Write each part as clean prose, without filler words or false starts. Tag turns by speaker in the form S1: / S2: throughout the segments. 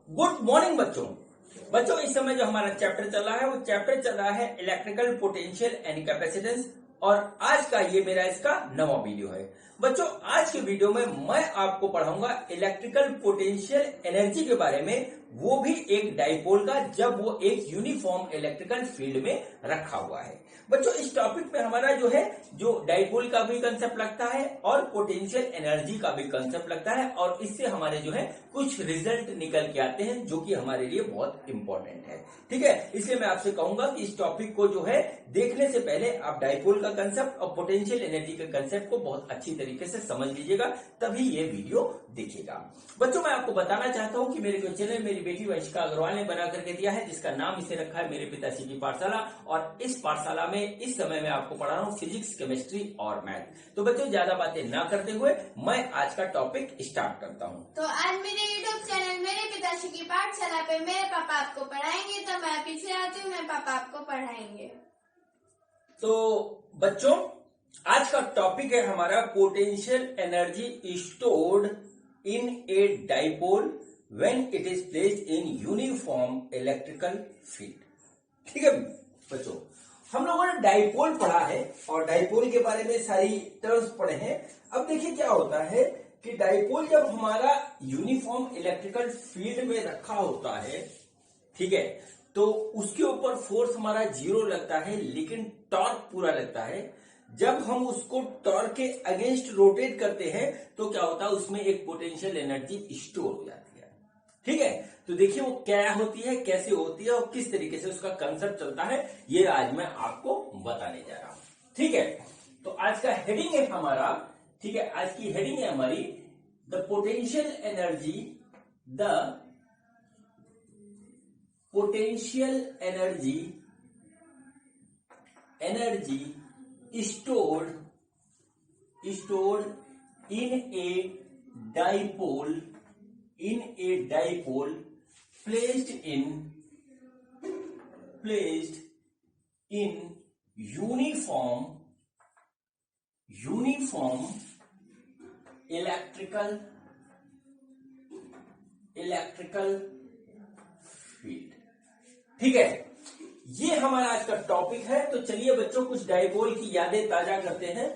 S1: Good morning बच्चों इस समय जो हमारा चैप्टर चल रहा है वो चैप्टर चल रहा है इलेक्ट्रिकल पोटेंशियल एंड कैपेसिटेंस। और आज का ये मेरा इसका नवा वीडियो है। बच्चों आज के वीडियो में मैं आपको पढ़ाऊंगा इलेक्ट्रिकल पोटेंशियल एनर्जी के बारे में, वो भी एक डाइपोल का, जब वो एक यूनिफॉर्म इलेक्ट्रिकल फील्ड में रखा हुआ है। बच्चों इस टॉपिक में हमारा जो डाइपोल का भी कंसेप्ट लगता है और पोटेंशियल एनर्जी का भी कंसेप्ट लगता है, और इससे हमारे कुछ रिजल्ट निकल के आते हैं जो कि हमारे लिए बहुत इंपॉर्टेंट है। ठीक है, इसलिए मैं आपसे कहूंगा कि इस टॉपिक को देखने से पहले आप डाइपोल का कंसेप्ट और पोटेंशियल एनर्जी के कंसेप्ट को बहुत अच्छी तरीके से समझ लीजिएगा, तभी ये वीडियो देखिएगा। बच्चों मैं आपको बताना चाहता हूं कि मेरे जो चैनल मेरी बेटी वंशिका अग्रवाल ने बना करके दिया है, जिसका नाम इसे रखा है मेरे पिताश्री की पाठशाला, और इस पाठशाला में इस समय मैं आपको पढ़ा रहा हूँ फिजिक्स, केमिस्ट्री और मैथ। तो बच्चों ज्यादा बातें ना करते हुए मैं आज का टॉपिक स्टार्ट करता हूँ।
S2: तो आज मेरे यूट्यूब चैनल मेरे पिताश्री की पाठशाला पे मेरे पापा आपको पढ़ाएंगे, तो मैं पीछे आती हूँ, मेरे पापा आपको पढ़ाएंगे।
S1: तो बच्चों आज का टॉपिक है हमारा potential energy stored in a dipole when it is placed in uniform electrical field. ठीक है बच्चों, हम लोगों ने डाइपोल पढ़ा है और डाइपोल के बारे में सारी टर्म्स पढ़े हैं। अब देखिए क्या होता है कि डाइपोल जब हमारा यूनिफॉर्म इलेक्ट्रिकल फील्ड में रखा होता है, ठीक है, तो उसके ऊपर फोर्स हमारा 0 लगता है, लेकिन टॉर्क पूरा लगता है। जब हम उसको टॉर्क के अगेंस्ट रोटेट करते हैं तो क्या होता है, उसमें एक पोटेंशियल एनर्जी स्टोर हो जाती है। ठीक है, तो देखिए वो क्या होती है, कैसे होती है और किस तरीके से उसका कंसेप्ट चलता है, ये आज मैं आपको बताने जा रहा हूं। ठीक है, तो आज का हेडिंग है हमारा, ठीक है, आज की हेडिंग है हमारी the potential energy, the potential energy stored in a dipole placed in uniform electrical field। ठीक है, ये हमारा आज का टॉपिक है। तो चलिए बच्चों कुछ डाइपोल की यादें ताजा करते हैं।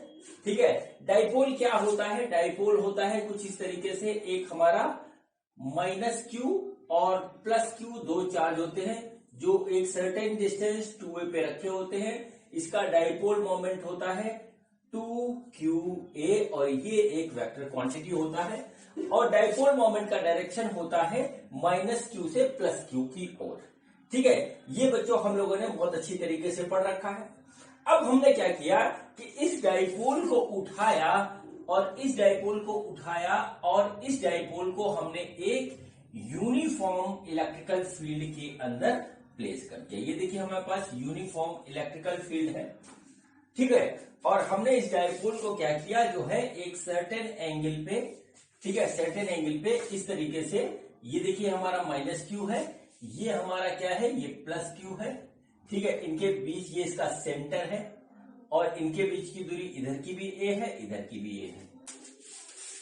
S1: ठीक है, डाइपोल क्या होता है? डाइपोल होता है कुछ इस तरीके से, एक हमारा माइनस क्यू और प्लस क्यू दो चार्ज होते हैं जो एक सर्टेन डिस्टेंस 2a पे रखे होते हैं। इसका डाइपोल मोमेंट होता है 2qa और ये एक वेक्टर क्वांटिटी होता है, और डाइपोल मोमेंट का डायरेक्शन होता है माइनस क्यू से प्लस क्यू की ओर। ठीक है, ये बच्चों हम लोगों ने बहुत अच्छी तरीके से पढ़ रखा है। अब हमने क्या किया कि इस डाइपोल को उठाया और इस डाइपोल को हमने एक यूनिफॉर्म इलेक्ट्रिकल फील्ड के अंदर प्लेस कर दिया। ये देखिए हमारे पास यूनिफॉर्म इलेक्ट्रिकल फील्ड है। ठीक है, और हमने इस डाइपोल को क्या किया, एक सर्टेन एंगल पे, ठीक है, सर्टेन एंगल पे इस तरीके से, ये देखिए हमारा माइनस क्यू है, ये हमारा क्या है, ये प्लस क्यू है। ठीक है, इनके बीच ये इसका सेंटर है, और इनके बीच की दूरी इधर की भी ए है, इधर की भी ए है।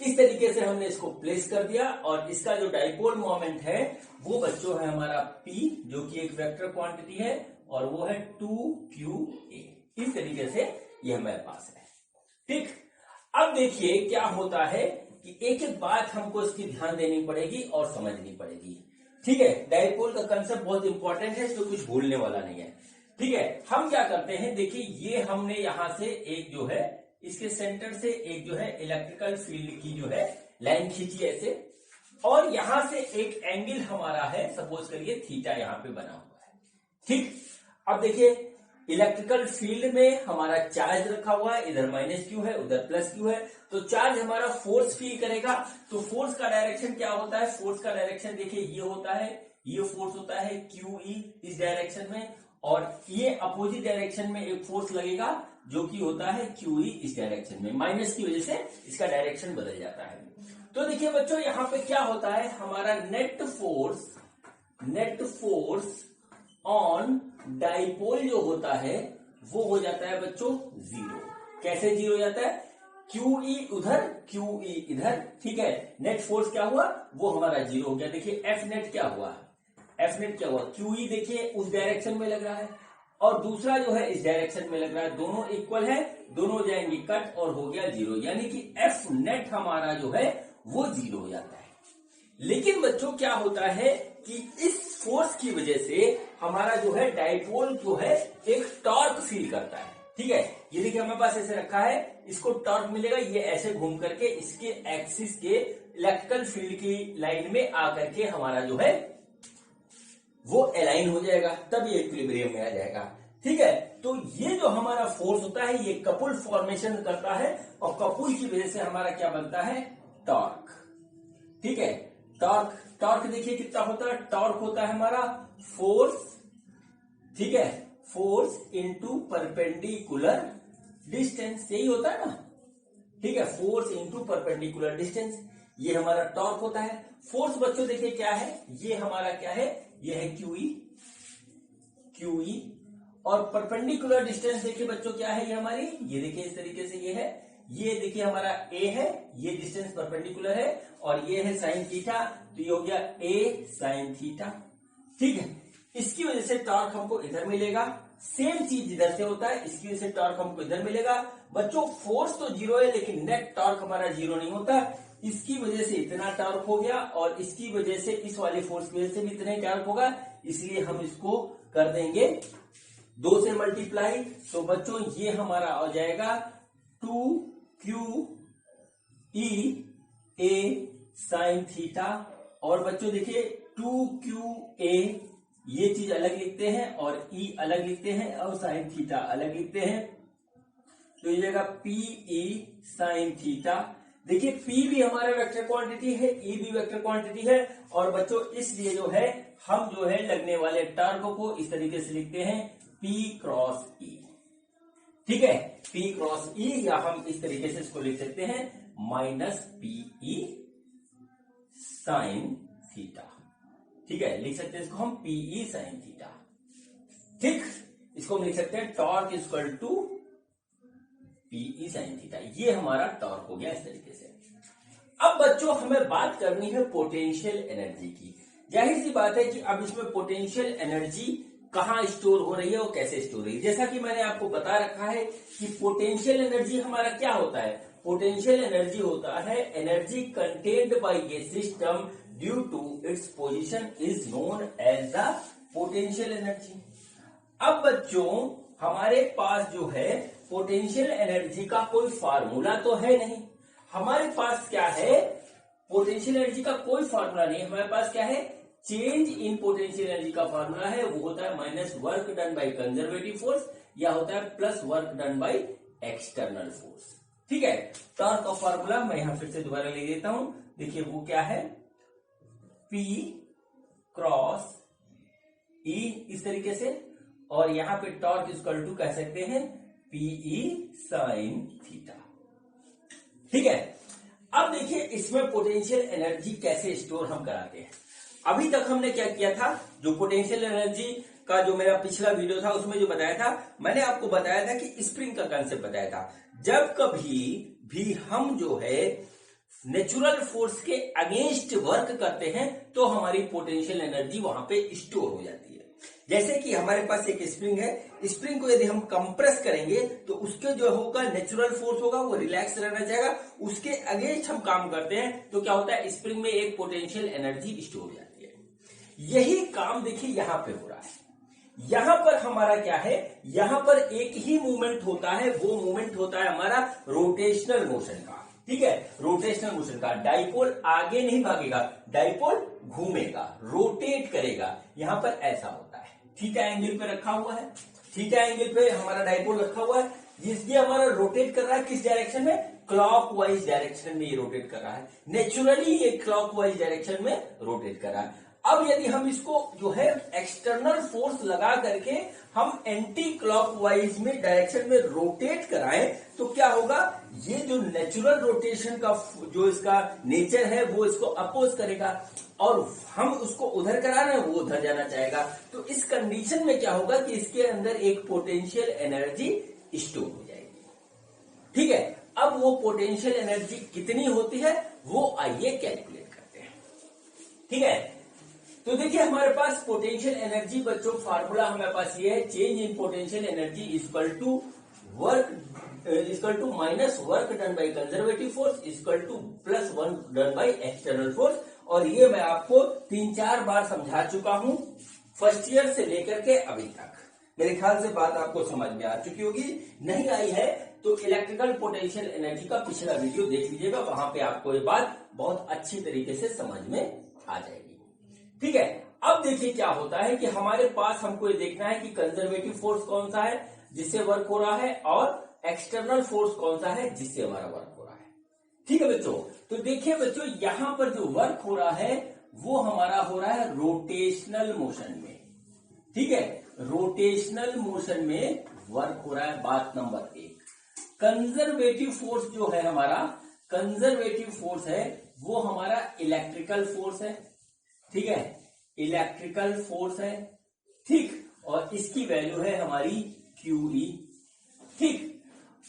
S1: इस तरीके से हमने इसको प्लेस कर दिया, और इसका जो डाइपोल मोमेंट है वो बच्चों है हमारा P, जो कि एक वेक्टर क्वांटिटी है, और वो है 2qa। इस तरीके से ये हमारे पास है। ठीक, अब देखिए क्या होता है कि एक एक बात हमको इसकी ध्यान देनी पड़ेगी और समझनी पड़ेगी। ठीक है, डाइपोल का कंसेप्ट बहुत इंपॉर्टेंट है, इसमें कुछ भूलने वाला नहीं है। ठीक है, हम क्या करते हैं, देखिए ये हमने यहां से एक इसके सेंटर से एक इलेक्ट्रिकल फील्ड की लाइन खींची ऐसे, और यहां से एक एंगल हमारा है, सपोज करिए थीटा यहां पे बना हुआ है। ठीक, अब देखिए इलेक्ट्रिकल फील्ड में हमारा चार्ज रखा हुआ है, इधर माइनस क्यू है, उधर प्लस क्यू है, तो चार्ज हमारा फोर्स फील करेगा। तो फोर्स का डायरेक्शन क्या होता है, फोर्स का डायरेक्शन देखिए ये होता है, ये फोर्स होता है QE इस डायरेक्शन में, और ये अपोजिट डायरेक्शन में एक फोर्स लगेगा जो कि होता है QE इस डायरेक्शन में। माइनस की वजह से इसका डायरेक्शन बदल जाता है। तो देखिए बच्चों यहाँ पे क्या होता है, हमारा नेट फोर्स ऑन डाइपोल जो होता है वो हो जाता है बच्चों 0। कैसे 0 हो जाता है, QE उधर, QE इधर, ठीक है। नेट फोर्स क्या हुआ, वो हमारा 0 हो गया। देखिए F नेट क्या हुआ, F नेट क्या हुआ, QE देखिए उस डायरेक्शन में लग रहा है और दूसरा जो है इस डायरेक्शन में लग रहा है, दोनों इक्वल है, दोनों जाएंगे कट और हो गया 0, यानी कि F नेट हमारा जो है वो 0 हो जाता है। लेकिन बच्चों क्या होता है कि इस फोर्स की वजह से हमारा जो है डाइपोल जो है एक टॉर्क फील करता है, ठीक है। ये देखिए हमारे पास ऐसे रखा है, इसको टॉर्क मिलेगा, ये ऐसे घूम करके इसके एक्सिस के इलेक्ट्रिकल फील्ड की लाइन में आकर के हमारा जो है वो अलाइन हो जाएगा, तब ये इक्विलिब्रियम में आ जाएगा, ठीक है। तो ये जो हमारा फोर्स होता है ये कपुल फॉर्मेशन करता है और कपुल की वजह से हमारा क्या बनता है, टॉर्क, ठीक है। टॉर्क, टॉर्क देखिए कितना होता है, टॉर्क होता है हमारा फोर्स, ठीक है, फोर्स इनटू परपेंडिकुलर डिस्टेंस, यही होता है ना, ठीक है, फोर्स इनटू परपेंडिकुलर डिस्टेंस, ये हमारा टॉर्क होता है। फोर्स बच्चों देखिए क्या है, ये हमारा क्या है, ये है QE, QE, और परपेंडिकुलर डिस्टेंस देखिए बच्चों क्या है, ये हमारी, ये देखिए इस तरीके से ये है, ये देखिए हमारा A है, ये डिस्टेंस परपेंडिकुलर है और ये है साइन थीटा, तो ये हो गया A साइन थीटा, ठीक है। इसकी वजह से टॉर्क हमको इधर मिलेगा, सेम चीज इधर से होता है, इसकी वजह से टॉर्क हमको इधर मिलेगा। बच्चों फोर्स तो 0 है लेकिन नेट टॉर्क हमारा 0 नहीं होता, इसकी वजह से इतना टॉर्क हो गया और इसकी वजह से इस वाले फोर्स की वजह से भी इतना ही टॉर्क होगा, इसलिए हम इसको कर देंगे 2 से मल्टीप्लाई। तो बच्चों ये हमारा हो जाएगा 2QE A साइन थीटा, और बच्चों देखिए 2QA ये चीज अलग लिखते हैं और E अलग लिखते हैं और साइन थीटा अलग लिखते हैं, तो ये जाएगा PE साइन थीटा। देखिए P भी हमारा वेक्टर क्वांटिटी है, E भी वेक्टर क्वांटिटी है, और बच्चों इसलिए जो है हम जो है लगने वाले टॉर्क को इस तरीके से लिखते हैं P क्रॉस E, ठीक है, P क्रॉस E, या हम इस तरीके से इसको लिख सकते हैं माइनस PE साइन थीटा, ठीक है, लिख सकते हैं इसको हम PE साइन थीटा, ठीक। इसको हम लिख सकते हैं torque equal to PE sine theta, ये हमारा टॉर्क हो गया इस तरीके से। अब बच्चों हमें बात करनी है पोटेंशियल एनर्जी की। जाहिर सी बात है कि अब इसमें पोटेंशियल एनर्जी कहां स्टोर हो रही है और कैसे स्टोर हो रही है। जैसा कि मैंने आपको बता रखा है कि पोटेंशियल एनर्जी हमारा क्या होता है, पोटेंशियल एनर्जी होता है energy contained by a system due to its position is known as the potential energy. अब बच्चों हमारे पास जो है पोटेंशियल एनर्जी का कोई फार्मूला तो है नहीं, हमारे पास क्या है, पोटेंशियल एनर्जी का कोई फार्मूला नहीं, हमारे पास क्या है, चेंज इन पोटेंशियल एनर्जी का फार्मूला है, वो होता है minus work done by conservative force, या होता है plus work done by external force, ठीक है। टॉर्क का फार्मूला मैं यहां फिर से दोबारा ले देता हूं, देखिए वो क्या है, P क्रॉस E इस तरीके से, और यहां पे टॉर्क इक्वल टू कह सकते हैं PE साइन थीटा, ठीक है। अब देखिए इसमें पोटेंशियल एनर्जी कैसे स्टोर हम कराते हैं। अभी तक हमने क्या किया था, जो पोटेंशियल एनर्जी का जो मेरा पिछला वीडियो था उसमें जो बताया था, मैंने आपको बताया था कि स्प्रिंग का कंसेप्ट बताया था। जब कभी भी हम जो है नेचुरल फोर्स के अगेंस्ट वर्क करते हैं तो हमारी पोटेंशियल एनर्जी वहां पे स्टोर हो जाती है। जैसे कि हमारे पास एक स्प्रिंग है, स्प्रिंग को यदि हम कंप्रेस करेंगे तो उसके जो होगा नेचुरल फोर्स होगा वो रिलैक्स रहना चाहेगा, उसके अगेंस्ट हम काम करते हैं तो क्या होता है, स्प्रिंग में एक पोटेंशियल एनर्जी स्टोर हो जाती है। यही काम देखिए यहां पे हो रहा है, यहां पर हमारा क्या है, यहां पर एक ही मूवमेंट होता है, वो मूवमेंट होता है हमारा रोटेशनल मोशन का, ठीक है, रोटेशनल मोशन का। डाइपोल आगे नहीं भागेगा, डाइपोल घूमेगा, रोटेट करेगा, यहां पर ऐसा होता है, थीटा एंगल पे रखा हुआ है, थीटा एंगल पे हमारा डाइपोल रखा हुआ है, जिससे हमारा रोटेट कर रहा है किस डायरेक्शन में, क्लॉकवाइज डायरेक्शन में ये रोटेट कर रहा है, नेचुरली ये क्लॉकवाइज डायरेक्शन में रोटेट कर रहा है। अब यदि हम इसको जो है एक्सटर्नल फोर्स लगा करके हम एंटी क्लॉकवाइज में डायरेक्शन में रोटेट कराएं तो क्या होगा, ये जो नेचुरल रोटेशन का जो इसका नेचर है वो इसको अपोज करेगा, और हम उसको उधर करा रहे हैं वो उधर जाना चाहेगा। तो इस कंडीशन में क्या होगा कि इसके अंदर एक पोटेंशियल एनर्जी स्टोर हो जाएगी, ठीक है। अब वो पोटेंशियल एनर्जी कितनी होती है वो आइए कैलकुलेट करते हैं। ठीक है, तो देखिए हमारे पास पोटेंशियल एनर्जी बच्चों फार्मूला हमारे पास ये है, change in potential energy equal to minus work done by conservative force equal to plus work done by external force. और ये मैं आपको 3-4 बार समझा चुका हूं फर्स्ट ईयर से लेकर के अभी तक। मेरे ख्याल से बात आपको समझ में आ चुकी होगी, नहीं आई है तो इलेक्ट्रिकल पोटेंशियल एनर्जी का पिछला वीडियो देख लीजिएगा, वहां पे आपको ये बात बहुत अच्छी तरीके से समझ में आ जाएगी। ठीक है, अब देखिए क्या होता है कि हमारे पास हमको ये देखना है कि कंजर्वेटिव फोर्स कौन सा है जिससे वर्क हो रहा है और एक्सटर्नल फोर्स कौन सा है जिससे हमारा वर्क हो रहा है। ठीक है बच्चों, तो देखिए बच्चों यहां पर जो वर्क हो रहा है वो हमारा हो रहा है रोटेशनल मोशन में। ठीक है, रोटेशनल मोशन में वर्क हो रहा है, बात नंबर 1। कंजर्वेटिव फोर्स जो है हमारा, कंजर्वेटिव फोर्स है वो हमारा इलेक्ट्रिकल फोर्स है। ठीक है, इलेक्ट्रिकल फोर्स है। ठीक, और इसकी वैल्यू है हमारी QE। ठीक,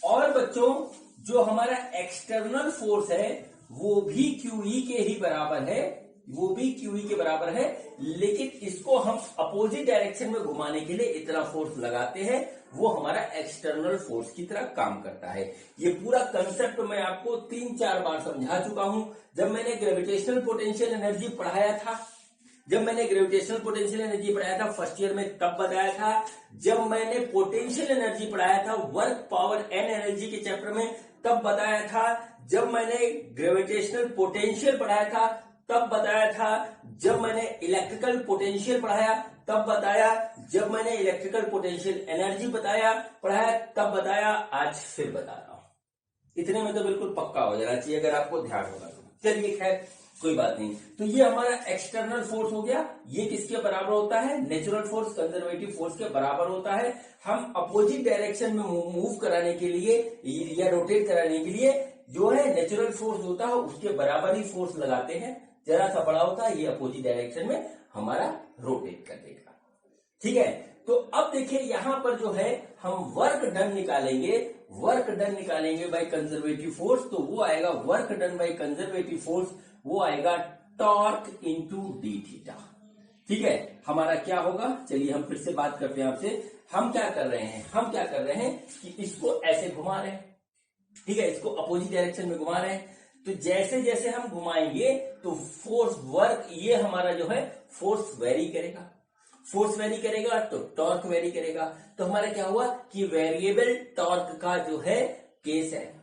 S1: और बच्चों जो हमारा एक्सटर्नल फोर्स है वो भी QE के ही बराबर है, वो भी QE के बराबर है, लेकिन इसको हम अपोजिट डायरेक्शन में घुमाने के लिए इतना फोर्स लगाते हैं, वो हमारा एक्सटर्नल फोर्स की तरह काम करता है। ये पूरा कंसेप्ट मैं आपको 3-4 बार समझा चुका हूं। जब मैंने ग्रेविटेशनल पोटेंशियल एनर्जी पढ़ाया था, फर्स्ट ईयर में तब बताया था। जब मैंने पोटेंशियल एनर्जी पढ़ाया था वर्क पावर एन एनर्जी के चैप्टर में तब बताया था। जब मैंने ग्रेविटेशनल पोटेंशियल पढ़ाया था तब बताया था। जब मैंने इलेक्ट्रिकल पोटेंशियल पढ़ाया तब बताया। जब मैंने इलेक्ट्रिकल पोटेंशियल एनर्जी पढ़ाया तब बताया। आज फिर बता रहा हूं। इतने में तो बिल्कुल पक्का हो जाना चाहिए अगर आपको ध्यान होगा तो। चलिए खैर कोई बात नहीं। तो ये हमारा एक्सटर्नल फोर्स हो गया। ये किसके बराबर होता है? नेचुरल फोर्स कंजर्वेटिव फोर्स के बराबर होता है। हम अपोजिट डायरेक्शन में मूव कराने के लिए या रोटेट कराने के लिए जो है नेचुरल फोर्स होता है उसके बराबर ही फोर्स लगाते हैं। जरा सा बड़ा होता है, ये अपोजिट डायरेक्शन में हमारा रोटेट कर देगा। ठीक है, तो अब देखिए यहां पर जो है हम वर्क डन निकालेंगे। वर्क डन निकालेंगे बाय कंजर्वेटिव फोर्स, तो वो आएगा work done by conservative force, वो आएगा टॉर्क इनटू डी थीटा। ठीक है, हमारा क्या होगा? चलिए हम फिर से बात करते हैं आपसे। हम क्या कर रहे हैं कि इसको ऐसे घुमा रहे हैं। ठीक है, इसको अपोजिट डायरेक्शन में घुमा रहे हैं। तो जैसे जैसे हम घुमाएंगे तो फोर्स वर्क ये हमारा जो है फोर्स वेरी करेगा तो टॉर्क वेरी करेगा। तो हमारा क्या हुआ कि वेरिएबल टॉर्क का जो है केस है।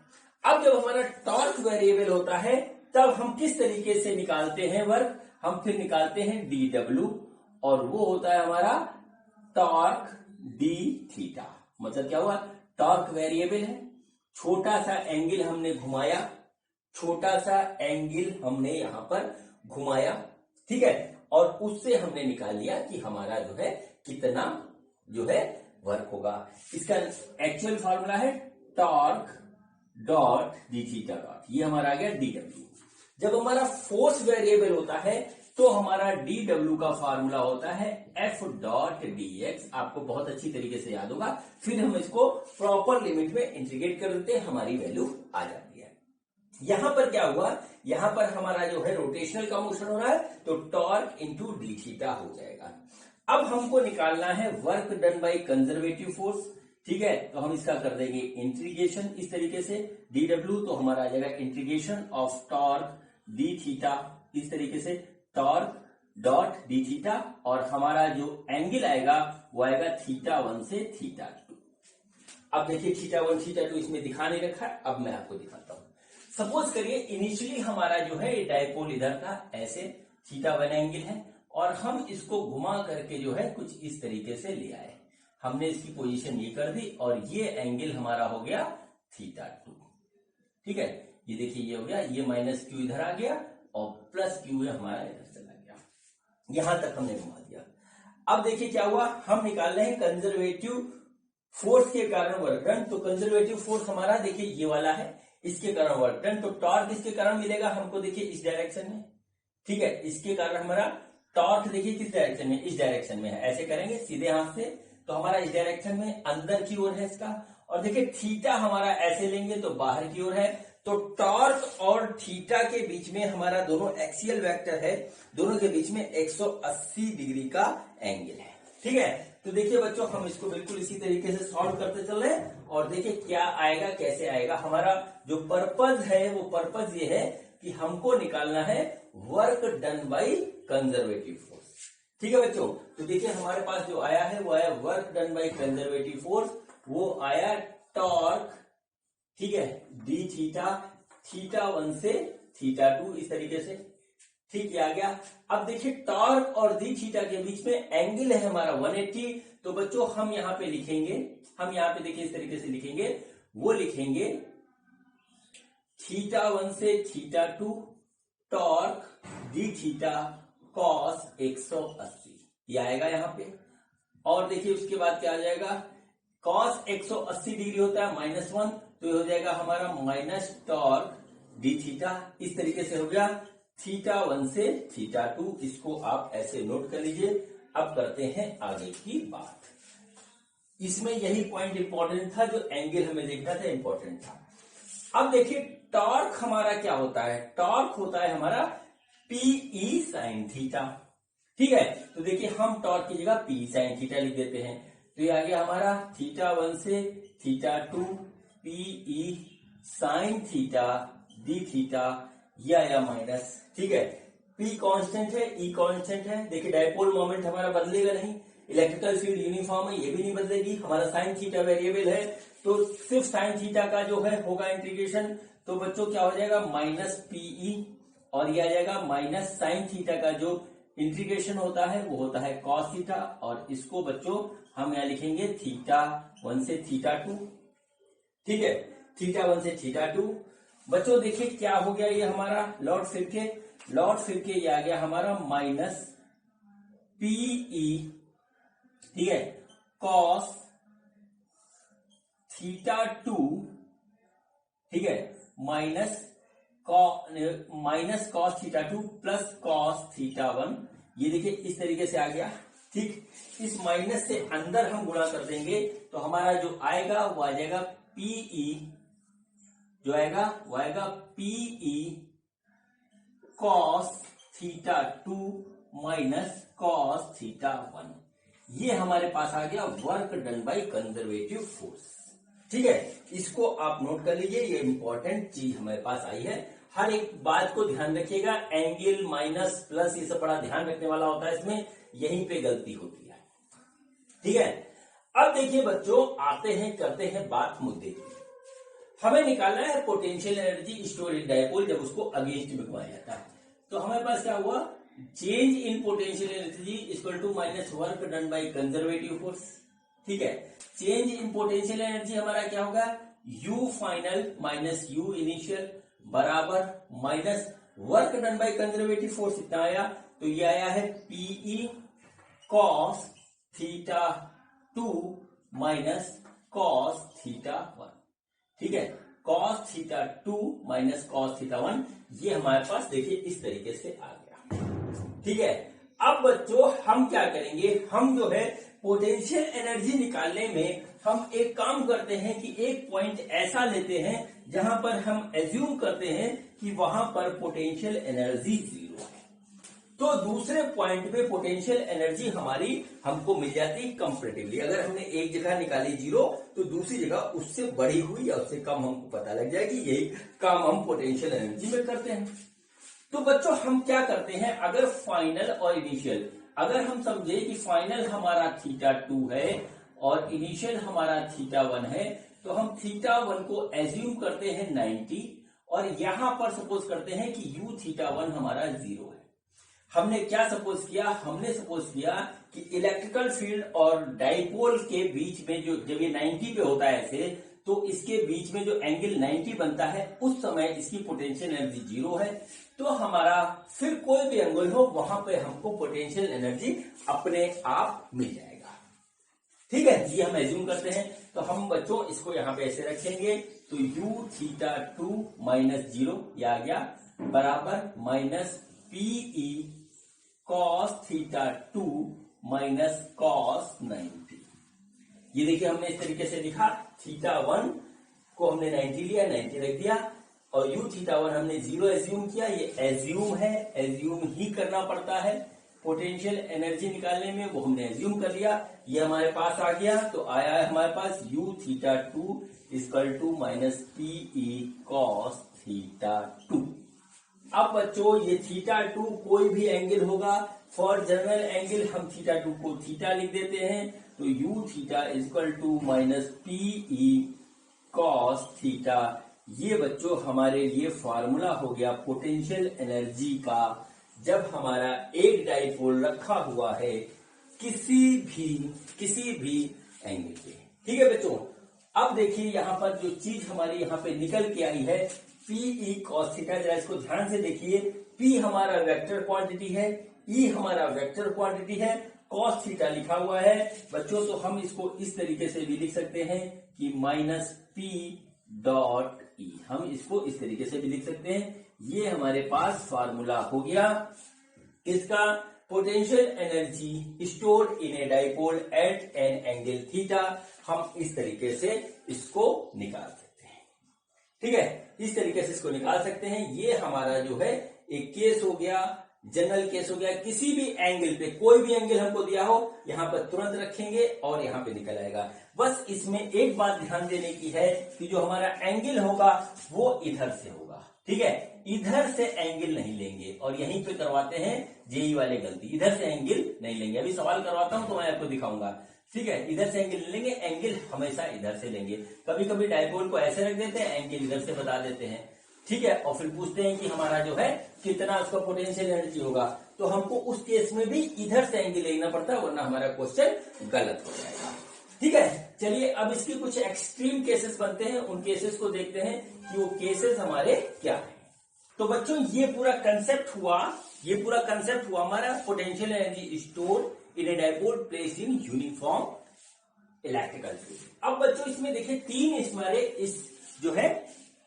S1: अब जब हमारा टॉर्क वेरिएबल होता है तब हम किस तरीके से निकालते हैं वर्क? हम फिर निकालते हैं dW और वो होता है हमारा टॉर्क डी थीटा। मतलब क्या हुआ? टॉर्क वेरिएबल है, छोटा सा एंगल हमने घुमाया, यहां पर घुमाया। ठीक है, और उससे हमने निकाल लिया कि हमारा जो है कितना जो है वर्क होगा। इसका एक्चुअल फॉर्मूला है torque dot D theta dot, ये हमारा आ गया dW। जब हमारा फोर्स वेरिएबल होता है तो हमारा dW का फार्मूला होता है F डॉट dx। आपको बहुत अच्छी तरीके से याद होगा। फिर हम इसको प्रॉपर लिमिट में इंटीग्रेट कर देते हैं, हमारी वैल्यू आ जाती है। यहां पर क्या हुआ? यहां पर हमारा जो है रोटेशनल का मोशन हो रहा है तो टॉर्क इंटू डी थीटा हो जाएगा। अब हमको निकालना है work done by conservative force. ठीक है, तो हम इसका कर देंगे इंटीग्रेशन इस तरीके से। dW तो हमारा आ जाएगा integration of torque D theta, इस तरीके से टॉर्क डॉट डी थीटा, और हमारा जो एंगल आएगा वो आएगा θ1 से θ2। अब देखिए θ1 θ2 इसमें दिखा नहीं रखा है, अब मैं आपको दिखाता हूं। सपोज करिए इनिशियली हमारा जो है डायपोल इधर था, ऐसे θ1 एंगल है और हम इसको घुमा करके जो है कुछ इस तरीके से ले आए। हमने इसकी पोजीशन ये कर दी और ये एंगल हमारा हो गया θ2। ठीक है, ये देखिए ये हो गया, ये -q इधर आ गया और +q हमारा इधर चला गया। यहां तक हमने घुमा दिया। अब देखिए क्या हुआ, हम निकाल रहे हैं कंजर्वेटिव फोर्स के कारण वर्क डन। तो कंजर्वेटिव फोर्स हमारा देखिए ये वाला है, इसके कारण वर्क डन। तो टॉर्क इसके कारण मिलेगा हमको, देखिए इस डायरेक्शन में। ठीक है, इसके कारण हमारा टॉर्क देखिए किस डायरेक्शन में, इस डायरेक्शन में है। ऐसे करेंगे सीधे हाथ से तो हमारा इस डायरेक्शन में अंदर की ओर है इसका, और देखिए थीटा हमारा ऐसे लेंगे तो बाहर की ओर है, तो टॉर्क और थीटा के बीच में हमारा दोनों एक्सियल वेक्टर है, दोनों के बीच में 180 डिग्री का एंगल है। ठीक है, तो देखिए बच्चों हम इसको बिल्कुल इसी तरीके से सॉल्व करते चल रहे हैं और देखिए क्या आएगा कैसे आएगा। हमारा जो पर्पज है वो पर्पज ये है कि हमको निकालना है work done by conservative force. ठीक है बच्चों, तो देखिए हमारे पास जो आया है वो आया work done by conservative force, वो आया टॉर्क, ठीक है, डी थीटा, थीटा 1 से थीटा 2 इस तरीके से। ठीक है, आ गया। अब देखिए टॉर्क और डी थीटा के बीच में एंगल है हमारा 180, तो बच्चों हम यहां पे लिखेंगे, हम यहां पे देखिए इस तरीके से लिखेंगे, वो लिखेंगे थीटा 1 से theta 2 torque D theta cos 180, ये आएगा यहां पे। और देखिए उसके बाद क्या आ जाएगा, कॉस 180 डिग्री होता है -1, तो ये हो जाएगा हमारा माइनस टॉर्क डी थीटा, इस तरीके से हो गया थीटा 1 से थीटा 2। इसको आप ऐसे नोट कर लीजिए। अब करते हैं आगे की बात। इसमें यही पॉइंट इंपॉर्टेंट था, जो एंगल हमें देखना था इंपॉर्टेंट था। अब देखिए टॉर्क हमारा क्या होता है, टॉर्क होता है हमारा पीई साइन थीटा। ठीक है, तो देखिए हम टॉर्क की जगह पी साइन थीटा लिख देते हैं, तो ये आ गया हमारा थीटा 1 से theta 2 PE sine theta D theta, ये आया माइनस। ठीक है, पी कांस्टेंट है, ई कांस्टेंट है। देखिए डायपोल मोमेंट हमारा बदलेगा नहीं, इलेक्ट्रिकल फील्ड यूनिफॉर्म है, ये भी नहीं बदलेगी। हमारा साइन थीटा वेरिएबल है, तो सिर्फ साइन थीटा का जो है होगा इंटीग्रेशन, तो बच्चों क्या हो जाएगा माइनस पीई, और ये आ जाएगा माइनस साइन थीटा का जो इंटीग्रेशन होता है वो होता है कॉस थीटा, और इसको बच्चों हम यहां लिखेंगे थीटा 1 से थीटा 2। ठीक है, थीटा 1 से थीटा 2। बच्चों देखिए क्या हो गया, ये हमारा लौट फिर के ये आ गया हमारा माइनस पीई, ठीक है, कॉस थीटा 2, ठीक है, minus cos theta 2 plus cos theta 1, ये देखिए इस तरीके से आ गया। ठीक, इस माइनस से अंदर हम गुणा कर देंगे तो हमारा जो आएगा वो आ जाएगा पीई, जो आएगा वो आएगा PE cos theta 2 minus cos theta 1, ये हमारे पास आ गया work done by conservative force. ठीक है, इसको आप नोट कर लीजिए, ये इंपॉर्टेंट चीज हमारे पास आई है। हर एक बात को ध्यान रखिएगा, एंगल माइनस प्लस ये सब बड़ा ध्यान रखने वाला होता है, इसमें यहीं पे गलती होती है। ठीक है, अब देखिए बच्चों आते हैं करते हैं बात मुद्दे की। हमें निकालना है potential energy store in dipole जब उसको अगेंस्ट में घुमाया जाता है। तो हमारे पास क्या हुआ, change in potential energy equal to minus work done by conservative force. ठीक है, चेंज इन पोटेंशियल एनर्जी हमारा क्या होगा, U final minus U initial बराबर minus work done by conservative force, इतना आया, तो ये आया है PE cos theta 2 minus cos theta 1। ठीक है, cos theta 2 minus cos theta 1, ये हमारे पास देखिए इस तरीके से आ गया। ठीक है, अब बच्चों हम क्या करेंगे, हम जो है पोटेंशियल एनर्जी निकालने में हम एक काम करते हैं कि एक पॉइंट ऐसा लेते हैं जहां पर हम एज्यूम करते हैं कि वहां पर पोटेंशियल एनर्जी 0 है, तो दूसरे पॉइंट पे पोटेंशियल एनर्जी हमारी हमको मिल जाती कंपैरेटिवली। अगर हमने एक जगह निकाली 0 तो दूसरी जगह उससे बड़ी हुई या उससे कम हमको पता लग जाएगी। यही काम हम पोटेंशियल एनर्जी में करते हैं। तो बच्चों हम क्या करते हैं, अगर फाइनल और इनिशियल, अगर हम समझे कि फाइनल हमारा थीटा 2 है और इनिशियल हमारा थीटा 1 है, तो हम थीटा 1 को एज्यूम करते हैं 90 और यहां पर सपोज करते हैं कि यू थीटा 1 हमारा 0 है। हमने क्या सपोज किया, हमने सपोज किया कि इलेक्ट्रिकल फील्ड और डाइपोल के बीच में जो जब ये 90 पे होता है ऐसे, तो इसके बीच में जो एंगल 90 बनता है उस समय इसकी पोटेंशियल एनर्जी 0 है। तो हमारा फिर कोई भी एंगल हो वहां पे हमको पोटेंशियल एनर्जी अपने आप मिल जाएगा। ठीक है, ये हम एज्यूम करते हैं। तो हम बच्चों इसको यहां पे ऐसे रखेंगे, तो यू थीटा 2 माइनस 0 ये आ गया बराबर minus PE cos theta 2 minus cos 90। ये देखिए हमने इस तरीके से लिखा। θ1 को हमने 90 लिया, 90 रख दिया, और u θ1 हमने 0 एज्यूम किया। ये एज्यूम है, एज्यूम ही करना पड़ता है पोटेंशियल एनर्जी निकालने में, वो हमने एज्यूम कर लिया। ये हमारे पास आ गया, तो आया है हमारे पास u θ2 equal to minus PE cos θ2। अब बच्चों ये θ2 कोई भी एंगल होगा, फॉर जनरल एंगल हम θ2 को थीटा लिख देते हैं, तो u θ equal to minus PE cos θ। ये बच्चों हमारे लिए फॉर्मूला हो गया पोटेंशियल एनर्जी का, जब हमारा एक डाइपोल रखा हुआ है किसी भी एंगल पे। ठीक है बच्चों, अब देखिए यहां पर जो चीज हमारी यहां पे निकल के आई है PE cos θ, जरा इसको ध्यान से देखिए। P हमारा वेक्टर क्वांटिटी है, E हमारा वेक्टर क्वांटिटी है, cos θ लिखा हुआ है बच्चों, तो हम इसको इस तरीके से भी लिख सकते हैं कि माइनस P डॉट E, हम इसको इस तरीके से भी लिख सकते हैं। ये हमारे पास फॉर्मूला हो गया इसका, potential energy stored in a dipole at an angle theta. हम इस तरीके से इसको निकाल सकते हैं। ठीक है, इस तरीके से इसको निकाल सकते हैं। ये हमारा जो है एक केस हो गया, जनरल केस हो गया। किसी भी एंगल पे, कोई भी एंगल हमको दिया हो, यहां पर तुरंत रखेंगे और यहां पे निकल आएगा। बस इसमें एक बात ध्यान देने की है कि जो हमारा एंगल होगा वो इधर से होगा। ठीक है, इधर से एंगल नहीं लेंगे, और यहीं पे करवाते हैं जेई वाले गलती, इधर से एंगल नहीं लेंगे। अभी सवाल करवाता हूं तो मैं आपको दिखाऊंगा। ठीक है, इधर से एंगल लेंगे, एंगल हमेशा इधर से लेंगे। कभी कभी डाइपोल को ऐसे रख देते हैं, एंगल इधर से बता देते हैं। ठीक है, और फिर पूछते हैं कि हमारा जो है कितना उसका पोटेंशियल एनर्जी होगा, तो हमको उस केस में भी इधर से एंगल लेना पड़ता है, वरना हमारा क्वेश्चन गलत हो जाएगा। ठीक है, चलिए अब इसके कुछ एक्सट्रीम केसेस बनते हैं, उन केसेस को देखते हैं कि वो केसेस हमारे क्या है। तो बच्चों ये पूरा कंसेप्ट हुआ हमारा potential energy store in a dipole placed in uniform electrical field. अब बच्चों इसमें देखिए तीन हमारे इस जो है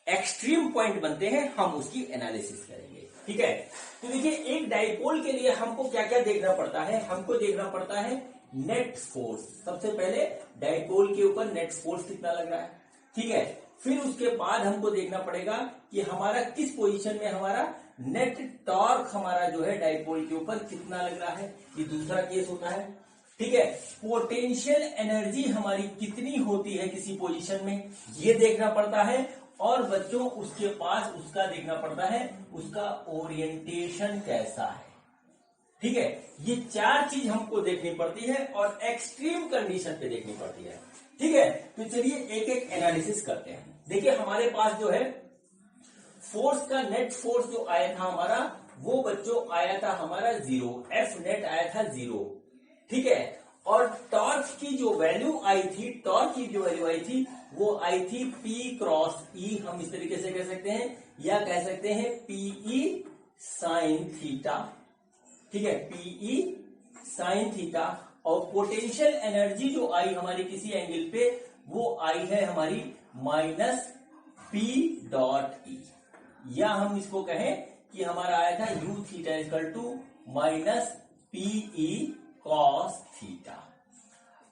S1: एक्सट्रीम पॉइंट बनते हैं, हम उसकी एनालिसिस करेंगे। ठीक है, तो देखिए एक डाइपोल के लिए हमको क्या क्या देखना पड़ता है। हमको देखना पड़ता है नेट फोर्स। सबसे पहले डाइपोल के ऊपर नेट फोर्स कितना लग रहा है। ठीक है, फिर उसके बाद हमको देखना पड़ेगा कि हमारा किस पोजीशन में हमारा नेट टॉर्क हमारा जो है डाइपोल के ऊपर कितना लग रहा है, ये दूसरा केस होता है। ठीक है, पोटेंशियल एनर्जी हमारी कितनी होती है किसी पोजीशन में, ये देखना पड़ता है। और बच्चों उसके पास उसका देखना पड़ता है उसका ओरिएंटेशन कैसा है। ठीक है, ये चार चीज हमको देखनी पड़ती है और एक्सट्रीम कंडीशन पे देखनी पड़ती है। ठीक है, तो चलिए एक एक एनालिसिस करते हैं। देखिए हमारे पास जो है फोर्स का नेट फोर्स जो आया था हमारा, वो बच्चों आया था हमारा 0, एफ नेट आया था 0। ठीक है, और टॉर्क की जो वैल्यू आई थी, वो आई थी P क्रॉस E। हम इस तरीके से कह सकते हैं, या कह सकते हैं PE साइन थीटा। ठीक है, PE साइन थीटा। और पोटेंशियल एनर्जी जो आई हमारी किसी एंगल पे, वो आई है हमारी माइनस P डॉट E, या हम इसको कहें कि हमारा आया था u theta equal to minus PE cos theta.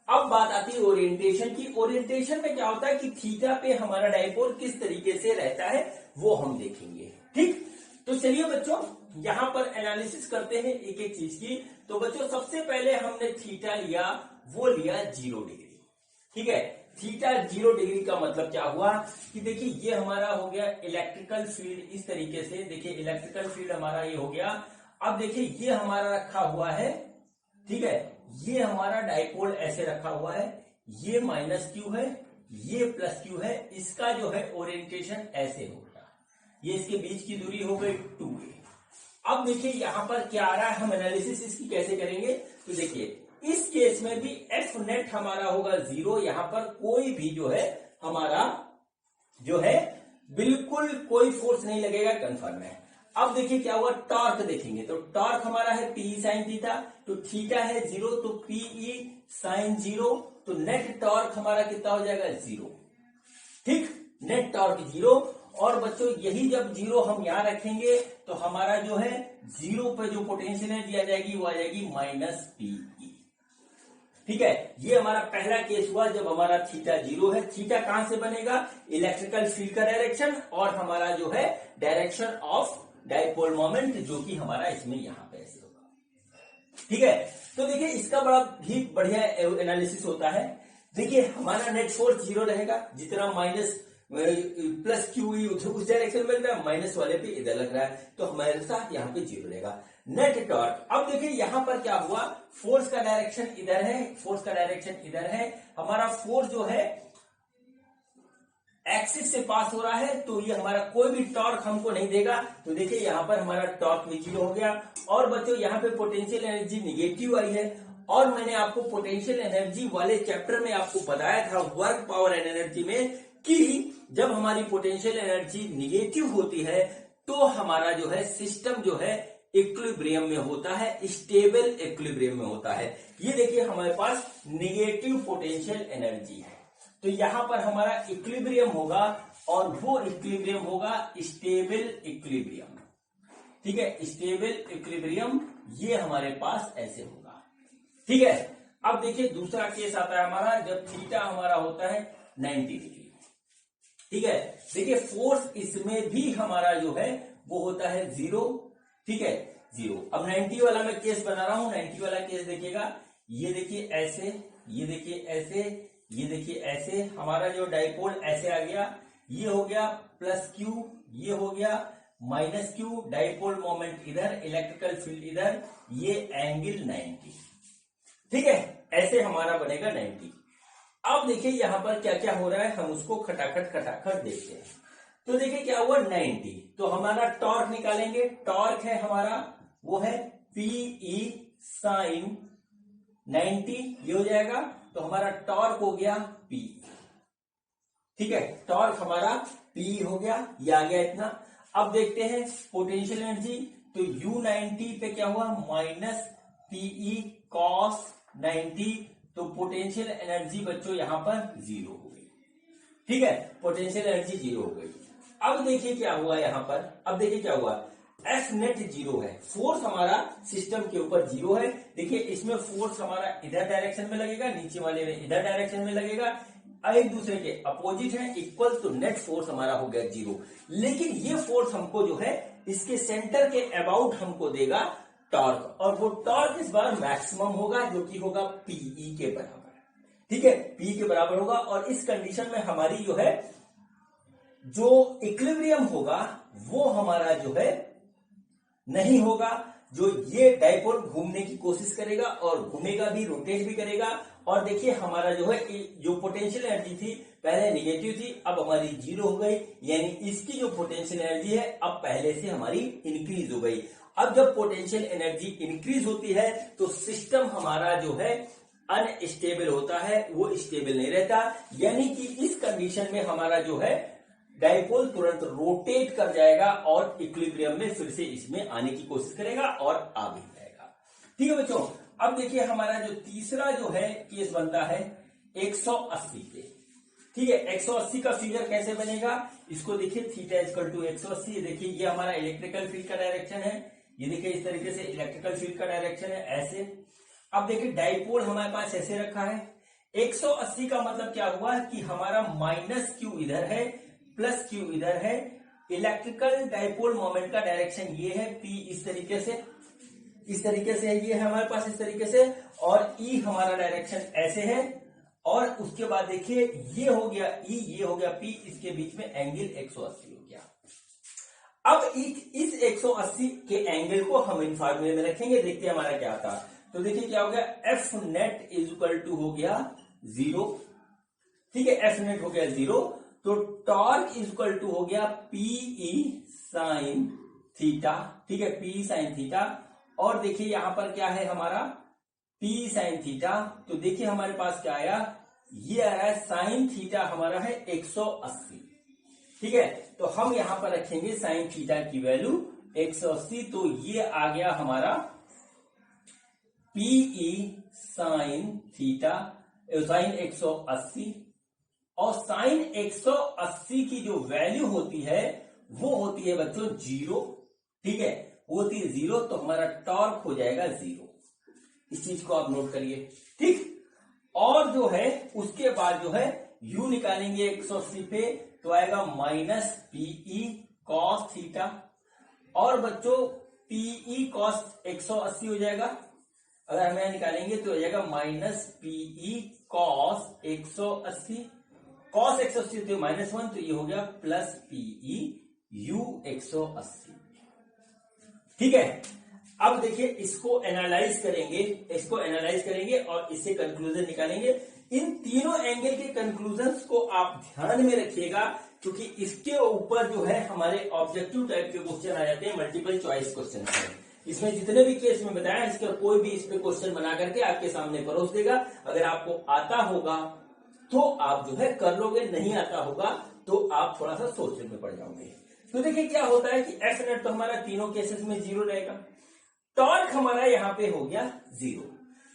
S1: अब बात आती है ओरिएंटेशन की। ओरिएंटेशन में क्या होता है कि थीटा पे हमारा डाइपोल किस तरीके से रहता है वो हम देखेंगे। ठीक, तो चलिए बच्चों यहां पर एनालिसिस करते हैं एक एक चीज की। तो बच्चों सबसे पहले हमने थीटा लिया, वो लिया 0 डिग्री। ठीक है, थीटा 0 डिग्री का मतलब क्या हुआ कि देखिए ये हमारा हो गया इलेक्ट्रिकल फील्ड। इस तरीके से देखिए इलेक्ट्रिकल फील्ड हमारा ये हो गया। अब देखिए ये हमारा रखा हुआ है, ठीक है, ये हमारा डाइपोल ऐसे रखा हुआ है, ये माइनस क्यू है, ये प्लस क्यू है। इसका जो है ओरिएंटेशन ऐसे होगा, ये इसके बीच की दूरी हो गई 2a। अब देखिए यहां पर क्या आ रहा है, हम एनालिसिस इसकी कैसे करेंगे। तो देखिए इस केस में भी एफ नेट हमारा होगा 0। यहां पर कोई भी जो है हमारा जो है बिल्कुल कोई फोर्स नहीं लगेगा, कंफर्म है। अब देखिए क्या हुआ, टॉर्क देखेंगे तो टॉर्क हमारा है PE साइन थीटा, तो थीटा है 0, तो PE साइन 0, तो नेट टॉर्क हमारा कितना हो जाएगा 0। ठीक, नेट टॉर्क 0। और बच्चों यही जब 0 हम यहां रखेंगे तो हमारा जो है 0 पे जो पोटेंशियल एनर्जी आ जाएगी वो आ जाएगी माइनस PE। ठीक है, ये हमारा पहला केस हुआ जब हमारा थीटा 0 है। थीटा कहां से बनेगा? इलेक्ट्रिकल फील्ड का डायरेक्शन और हमारा जो है डायरेक्शन ऑफ डाइपोल मोमेंट, जो कि हमारा इसमें यहां पे ऐसे होगा। ठीक है, तो देखिए इसका बड़ा ही बढ़िया एनालिसिस होता है। देखिए हमारा नेट फोर्स 0 रहेगा, जितना माइनस प्लस क्यू उस डायरेक्शन में लग रहा है, माइनस वाले पे इधर लग रहा है, तो हमारे साथ यहाँ पे 0 रहेगा। नेट टॉर्क, अब देखिए यहां पर क्या हुआ, फोर्स का डायरेक्शन इधर है, फोर्स का डायरेक्शन इधर है, हमारा फोर्स जो है एक्सिस से पास हो रहा है, तो ये हमारा कोई भी टॉर्क हमको नहीं देगा। तो देखिए यहां पर हमारा टॉर्क भी 0 हो गया। और बच्चों यहाँ पे पोटेंशियल एनर्जी निगेटिव आई है, और मैंने आपको पोटेंशियल एनर्जी वाले चैप्टर में आपको बताया था वर्क पावर एंड एनर्जी में कि जब हमारी पोटेंशियल एनर्जी निगेटिव होती है तो हमारा जो है सिस्टम जो है इक्विलिब्रियम में होता है, स्टेबल इक्विलिब्रियम में होता है। ये देखिए हमारे पास निगेटिव पोटेंशियल एनर्जी है, तो यहां पर हमारा इक्विलिब्रियम होगा और वो इक्विलिब्रियम होगा स्टेबल इक्विलिब्रियम। ठीक है, स्टेबल इक्विलिब्रियम ये हमारे पास ऐसे होगा। ठीक है, अब देखिए दूसरा केस आता है हमारा जब थीटा हमारा होता है 90 डिग्री। ठीक है, देखिए फोर्स इसमें भी हमारा जो है वो होता है 0। ठीक है, 0। अब 90 वाला मैं केस बना रहा हूं, 90 वाला केस देखिएगा, ये देखिए ऐसे, ये देखिए ऐसे, ये देखिए ऐसे, हमारा जो डाइपोल ऐसे आ गया, ये हो गया प्लस क्यू, ये हो गया माइनस क्यू, डाइपोल मोमेंट इधर, इलेक्ट्रिकल फील्ड इधर, ये एंगल 90। ठीक है, ऐसे हमारा बनेगा 90। अब देखिए यहां पर क्या क्या हो रहा है, हम उसको खटाखट खटाखट देखते हैं। तो देखिए क्या हुआ 90, तो हमारा टॉर्क निकालेंगे। टॉर्क है हमारा वो है Pe साइन 90, ये हो जाएगा, तो हमारा टॉर्क हो गया P। ठीक है, टॉर्क हमारा P हो गया, ये आ गया इतना। अब देखते हैं पोटेंशियल एनर्जी, तो U90 पे क्या हुआ माइनस Pe cos 90, तो पोटेंशियल एनर्जी बच्चों यहां पर 0 हो गई। ठीक है, पोटेंशियल एनर्जी 0 हो गई। अब देखिए क्या हुआ यहां पर, अब देखिए क्या हुआ, एफ नेट 0 है, फोर्स हमारा सिस्टम के ऊपर 0 है। देखिए इसमें फोर्स हमारा इधर डायरेक्शन में लगेगा, नीचे वाले में इधर डायरेक्शन में लगेगा, एक दूसरे के अपोजिट है, इक्वल, तो नेट फोर्स हमारा हो गया 0। लेकिन ये फोर्स हमको जो है इसके सेंटर के अबाउट हमको देगा टॉर्क, और वो टॉर्क इस बार मैक्सिमम होगा, जो कि होगा Pe के बराबर। ठीक है, P के बराबर होगा, और इस कंडीशन में हमारी जो है जो इक्विलिब्रियम होगा वो हमारा जो है नहीं होगा। जो ये डाइपोल घूमने की कोशिश करेगा और घूमेगा भी, रोटेट भी करेगा। और देखिए हमारा जो है जो पोटेंशियल एनर्जी थी पहले निगेटिव थी, अब हमारी 0 हो गई, यानी इसकी जो पोटेंशियल एनर्जी है अब पहले से हमारी इंक्रीज हो गई। अब जब पोटेंशियल एनर्जी इंक्रीज होती है तो सिस्टम हमारा जो है अनस्टेबल होता है, वो स्टेबल नहीं रहता, यानी कि इस कंडीशन में हमारा जो है डाइपोल तुरंत रोटेट कर जाएगा और इक्विलिब्रियम में फिर से इसमें आने की कोशिश करेगा और आ भी जाएगा। ठीक है बच्चों, अब देखिए हमारा जो तीसरा जो है केस बनता है 180 पे। ठीक है, 180 का फिगर कैसे बनेगा, इसको देखिए थीटा इक्वल टू 180। देखिए ये हमारा इलेक्ट्रिकल फील्ड का डायरेक्शन है, ये देखिए इस तरीके से इलेक्ट्रिकल फील्ड का डायरेक्शन है ऐसे। अब देखिए डाइपोल हमारे पास ऐसे रखा है, 180 का मतलब क्या हुआ कि हमारा माइनस क्यू इधर है, प्लस क्यू इधर है, इलेक्ट्रिकल डाइपोल मोमेंट का डायरेक्शन ये है, P इस तरीके से है, ये है हमारे पास इस तरीके से, और E हमारा डायरेक्शन ऐसे है। और उसके बाद देखिए ये हो गया E, ये हो गया P, इसके बीच में एंगल 180 हो गया। अब इस 180 के एंगल को हम इन फार्मूले में रखेंगे, देखते हैं हमारा क्या आता। तो देखिए क्या हो गया, F net is equal to हो गया 0। ठीक है, एफ नेट हो गया 0, तो टॉर्क इज इक्वल टू हो गया Pe साइन थीटा। ठीक है, P साइन थीटा, और देखिए यहां पर क्या है हमारा P साइन थीटा, तो देखिए हमारे पास क्या आया, ये आ रहा है साइन थीटा हमारा है 180। ठीक है, तो हम यहां पर रखेंगे साइन थीटा की वैल्यू 180, तो ये आ गया हमारा Pe साइन थीटा साइन 180, और साइन 180 की जो वैल्यू होती है वो होती है बच्चों 0। ठीक है, होती है 0, तो हमारा टॉर्क हो जाएगा 0। इस चीज को आप नोट करिए। ठीक, और जो है उसके बाद जो है u निकालेंगे 180 पे तो आएगा माइनस पीई कॉस थीटा, और बच्चों पीई कॉस 180 हो जाएगा, अगर हम यहां निकालेंगे तो हो जाएगा माइनस पीई कॉस 180, कॉस 180 तो -1, तो ये हो गया प्लस पीई यू 180। ठीक है, अब देखिए इसको एनालाइज करेंगे और इससे कंक्लूजन निकालेंगे। इन तीनों एंगल के कंक्लूजन्स को आप ध्यान में रखिएगा, क्योंकि इसके ऊपर जो है हमारे ऑब्जेक्टिव टाइप के क्वेश्चन आ जाते हैं, मल्टीपल चॉइस क्वेश्चन है। इसमें जितने भी केस में बताया इसका कोई भी इस पे क्वेश्चन बना करके आपके सामने परोस देगा। अगर आपको आता होगा तो आप जो है कर लोगे, नहीं आता होगा तो आप थोड़ा सा सोचने में पड़ जाओगे। तो देखिए क्या होता है कि एफ नेट तो हमारा तीनों केसेस में 0 रहेगा, टॉर्क हमारा यहाँ पे हो गया 0।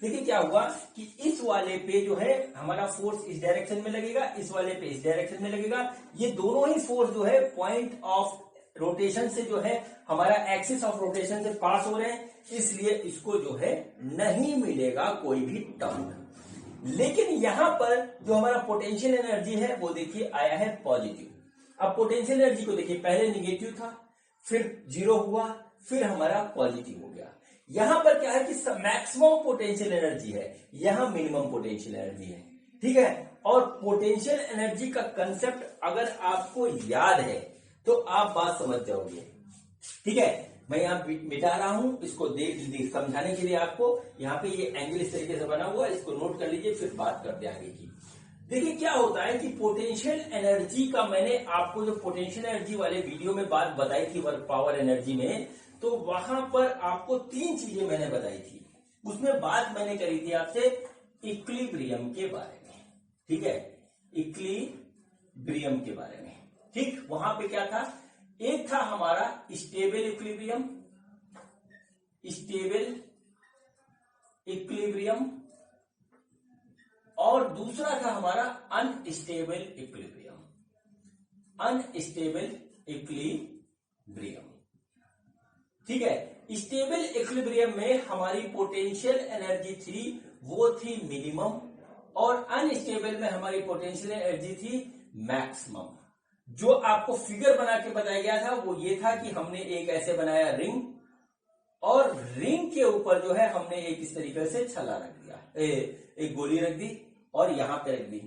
S1: देखिए क्या हुआ कि इस वाले पे जो है हमारा फोर्स इस डायरेक्शन में लगेगा, इस वाले पे इस डायरेक्शन में लगेगा। ये दोनों ही फोर्स जो है पॉइंट ऑफ रोटेशन से जो है हमारा एक्सिस ऑफ रोटेशन से पास हो रहे हैं, इसलिए इसको जो है नहीं मिलेगा कोई भी टर्म। लेकिन यहां पर जो हमारा पोटेंशियल एनर्जी है वो देखिए आया है पॉजिटिव। अब पोटेंशियल एनर्जी को देखिए, पहले निगेटिव था, फिर 0 हुआ, फिर हमारा पॉजिटिव हो गया। यहां पर क्या है कि मैक्सिमम पोटेंशियल एनर्जी है, यहां मिनिमम पोटेंशियल एनर्जी है। ठीक है, और पोटेंशियल एनर्जी का कंसेप्ट अगर आपको याद है तो आप बात समझ जाओगे। ठीक है, मैं यहां मिटा रहा हूं, इसको देख समझाने के लिए आपको। यहाँ पे ये एंगल इस तरीके से बना हुआ है, इसको नोट कर लीजिए, फिर बात करते हैं आगे की। देखिए क्या होता है कि पोटेंशियल एनर्जी का मैंने आपको जो पोटेंशियल एनर्जी वाले वीडियो में बात बताई थी वर्क पावर एनर्जी में, तो वहां पर आपको 3 चीजें मैंने बताई थी। उसमें बात मैंने करी थी आपसे इक्विलिब्रियम के बारे में। ठीक है, इक्विलिब्रियम के बारे में। ठीक, वहां पे क्या था, एक था हमारा स्टेबल इक्विलिब्रियम और दूसरा था हमारा अनस्टेबल इक्विलिब्रियम। ठीक है, स्टेबल इक्विलिब्रियम में हमारी पोटेंशियल एनर्जी थी वो थी मिनिमम, और अनस्टेबल में हमारी पोटेंशियल एनर्जी थी मैक्सिमम। जो आपको फिगर बना के बताया गया था वो ये था कि हमने एक ऐसे बनाया रिंग, और रिंग के ऊपर जो है हमने एक इस तरीके से छल्ला रख दिया, एक गोली रख दी और यहां पे रख दी।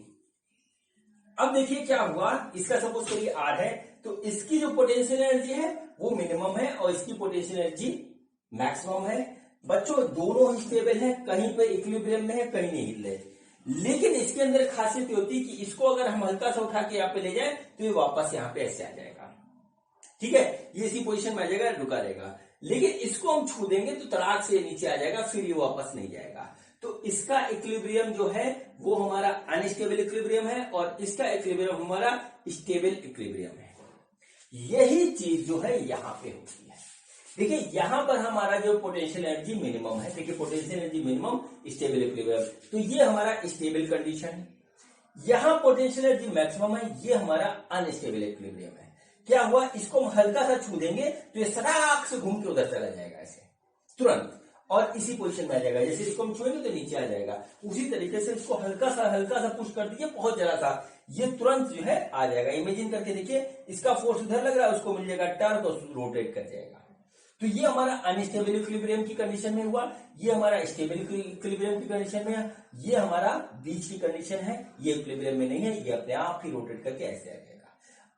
S1: अब देखिए क्या हुआ, इसका सपोज करिए आर है, तो इसकी जो पोटेंशियल एनर्जी है वो मिनिमम है और इसकी पोटेंशियल एनर्जी मैक्सिमम है। बच्चों दोनों ही स्टेबल है, कहीं पे इक्विलिब्रियम में है, कहीं नहीं हिल रहे। लेकिन इसके अंदर खासियत होती है कि इसको अगर हम हल्का सा उठा के यहाँ पे ले जाए तो ये वापस यहाँ पे ऐसे आ जाएगा। ठीक है, ये इसी पोजीशन में आ जाएगा, रुका रहेगा। लेकिन इसको हम छू देंगे तो तड़ाक से नीचे आ जाएगा, फिर ये वापस नहीं जाएगा। तो इसका इक्विलिब्रियम जो है वो हमारा अनस्टेबल इक्विलिब्रियम है और इसका इक्विलिब्रियम हमारा स्टेबल इक्विलिब्रियम है। यही चीज जो है यहां पे होती है। देखिए यहां पर हमारा जो पोटेंशियल एनर्जी मिनिमम है, देखिए potential energy minimum stable equilibrium, तो ये हमारा स्टेबल कंडीशन है। यहां पोटेंशियल एनर्जी मैक्सिमम है, ये हमारा अनस्टेबल इक्विलिब्रियम है। क्या हुआ, इसको हम हल्का सा छू देंगे तो ये सड़ाक से घूम के उधर चला जाएगा ऐसे तुरंत, और इसी पोजीशन में आ जाएगा। जैसे इसको हम छुएंगे तो नीचे आ जाएगा, उसी तरीके से इसको हल्का सा पुश कर दीजिए, बहुत जरा सा, ये तुरंत जो है आ जाएगा। इमेजिन करके देखिए, इसका फोर्स उधर लग रहा है, उसको मिल जाएगा टर्न, तो रोटेट कर जाएगा। तो ये हमारा अनस्टेबल इक्विलिब्रियम की कंडीशन में हुआ, ये हमारा स्टेबल इक्विलिब्रियम की कंडीशन में है, ये हमारा बीच की कंडीशन है, ये इक्विलिब्रियम में नहीं है, ये अपने आप ही रोटेट करके ऐसे आ जाएगा।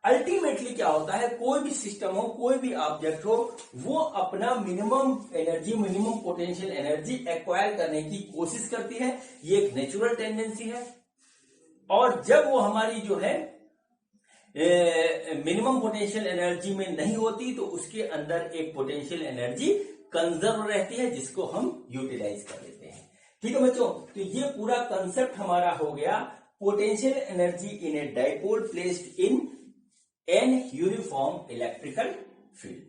S1: अल्टीमेटली क्या होता है, कोई भी सिस्टम हो, कोई भी ऑब्जेक्ट हो, वो अपना minimum energy, minimum potential energy acquire करने की कोशिश करती है। ये एक नेचुरल टेंडेंसी है, और जब वो हमारी जो है मिनिमम पोटेंशियल एनर्जी में नहीं होती तो उसके अंदर एक पोटेंशियल एनर्जी कंजर्व रहती है, जिसको हम यूटिलाइज कर लेते हैं। ठीक है बच्चों, तो ये पूरा कंसेप्ट हमारा हो गया potential energy in a dipole placed in an uniform electrical field.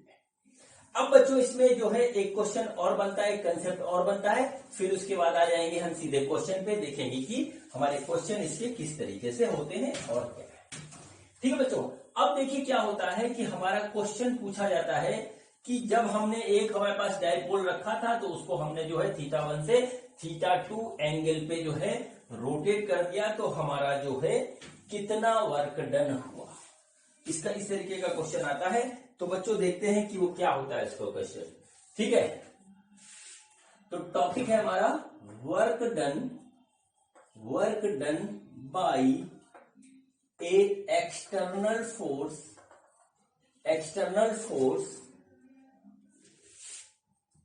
S1: अब बच्चों इसमें जो है एक क्वेश्चन और बनता है, एक कंसेप्ट और बनता है, फिर उसके बाद आ जाएंगे हम सीधे क्वेश्चन पे, देखेंगे कि हमारे क्वेश्चन इसके किस तरीके से होते हैं और क्या है। ठीक है बच्चों, अब देखिए क्या होता है कि हमारा क्वेश्चन पूछा जाता है कि जब हमने एक हमारे पास डाइपोल रखा था तो उसको हमने जो है थीटा 1 से थीटा 2 एंगल पे जो है रोटेट कर दिया, तो हमारा जो है कितना वर्क डन हुआ, इसका इस तरीके का क्वेश्चन आता है। तो बच्चों देखते हैं कि वो क्या होता है इसका क्वेश्चन। ठीक है, तो टॉपिक है हमारा work done by a external force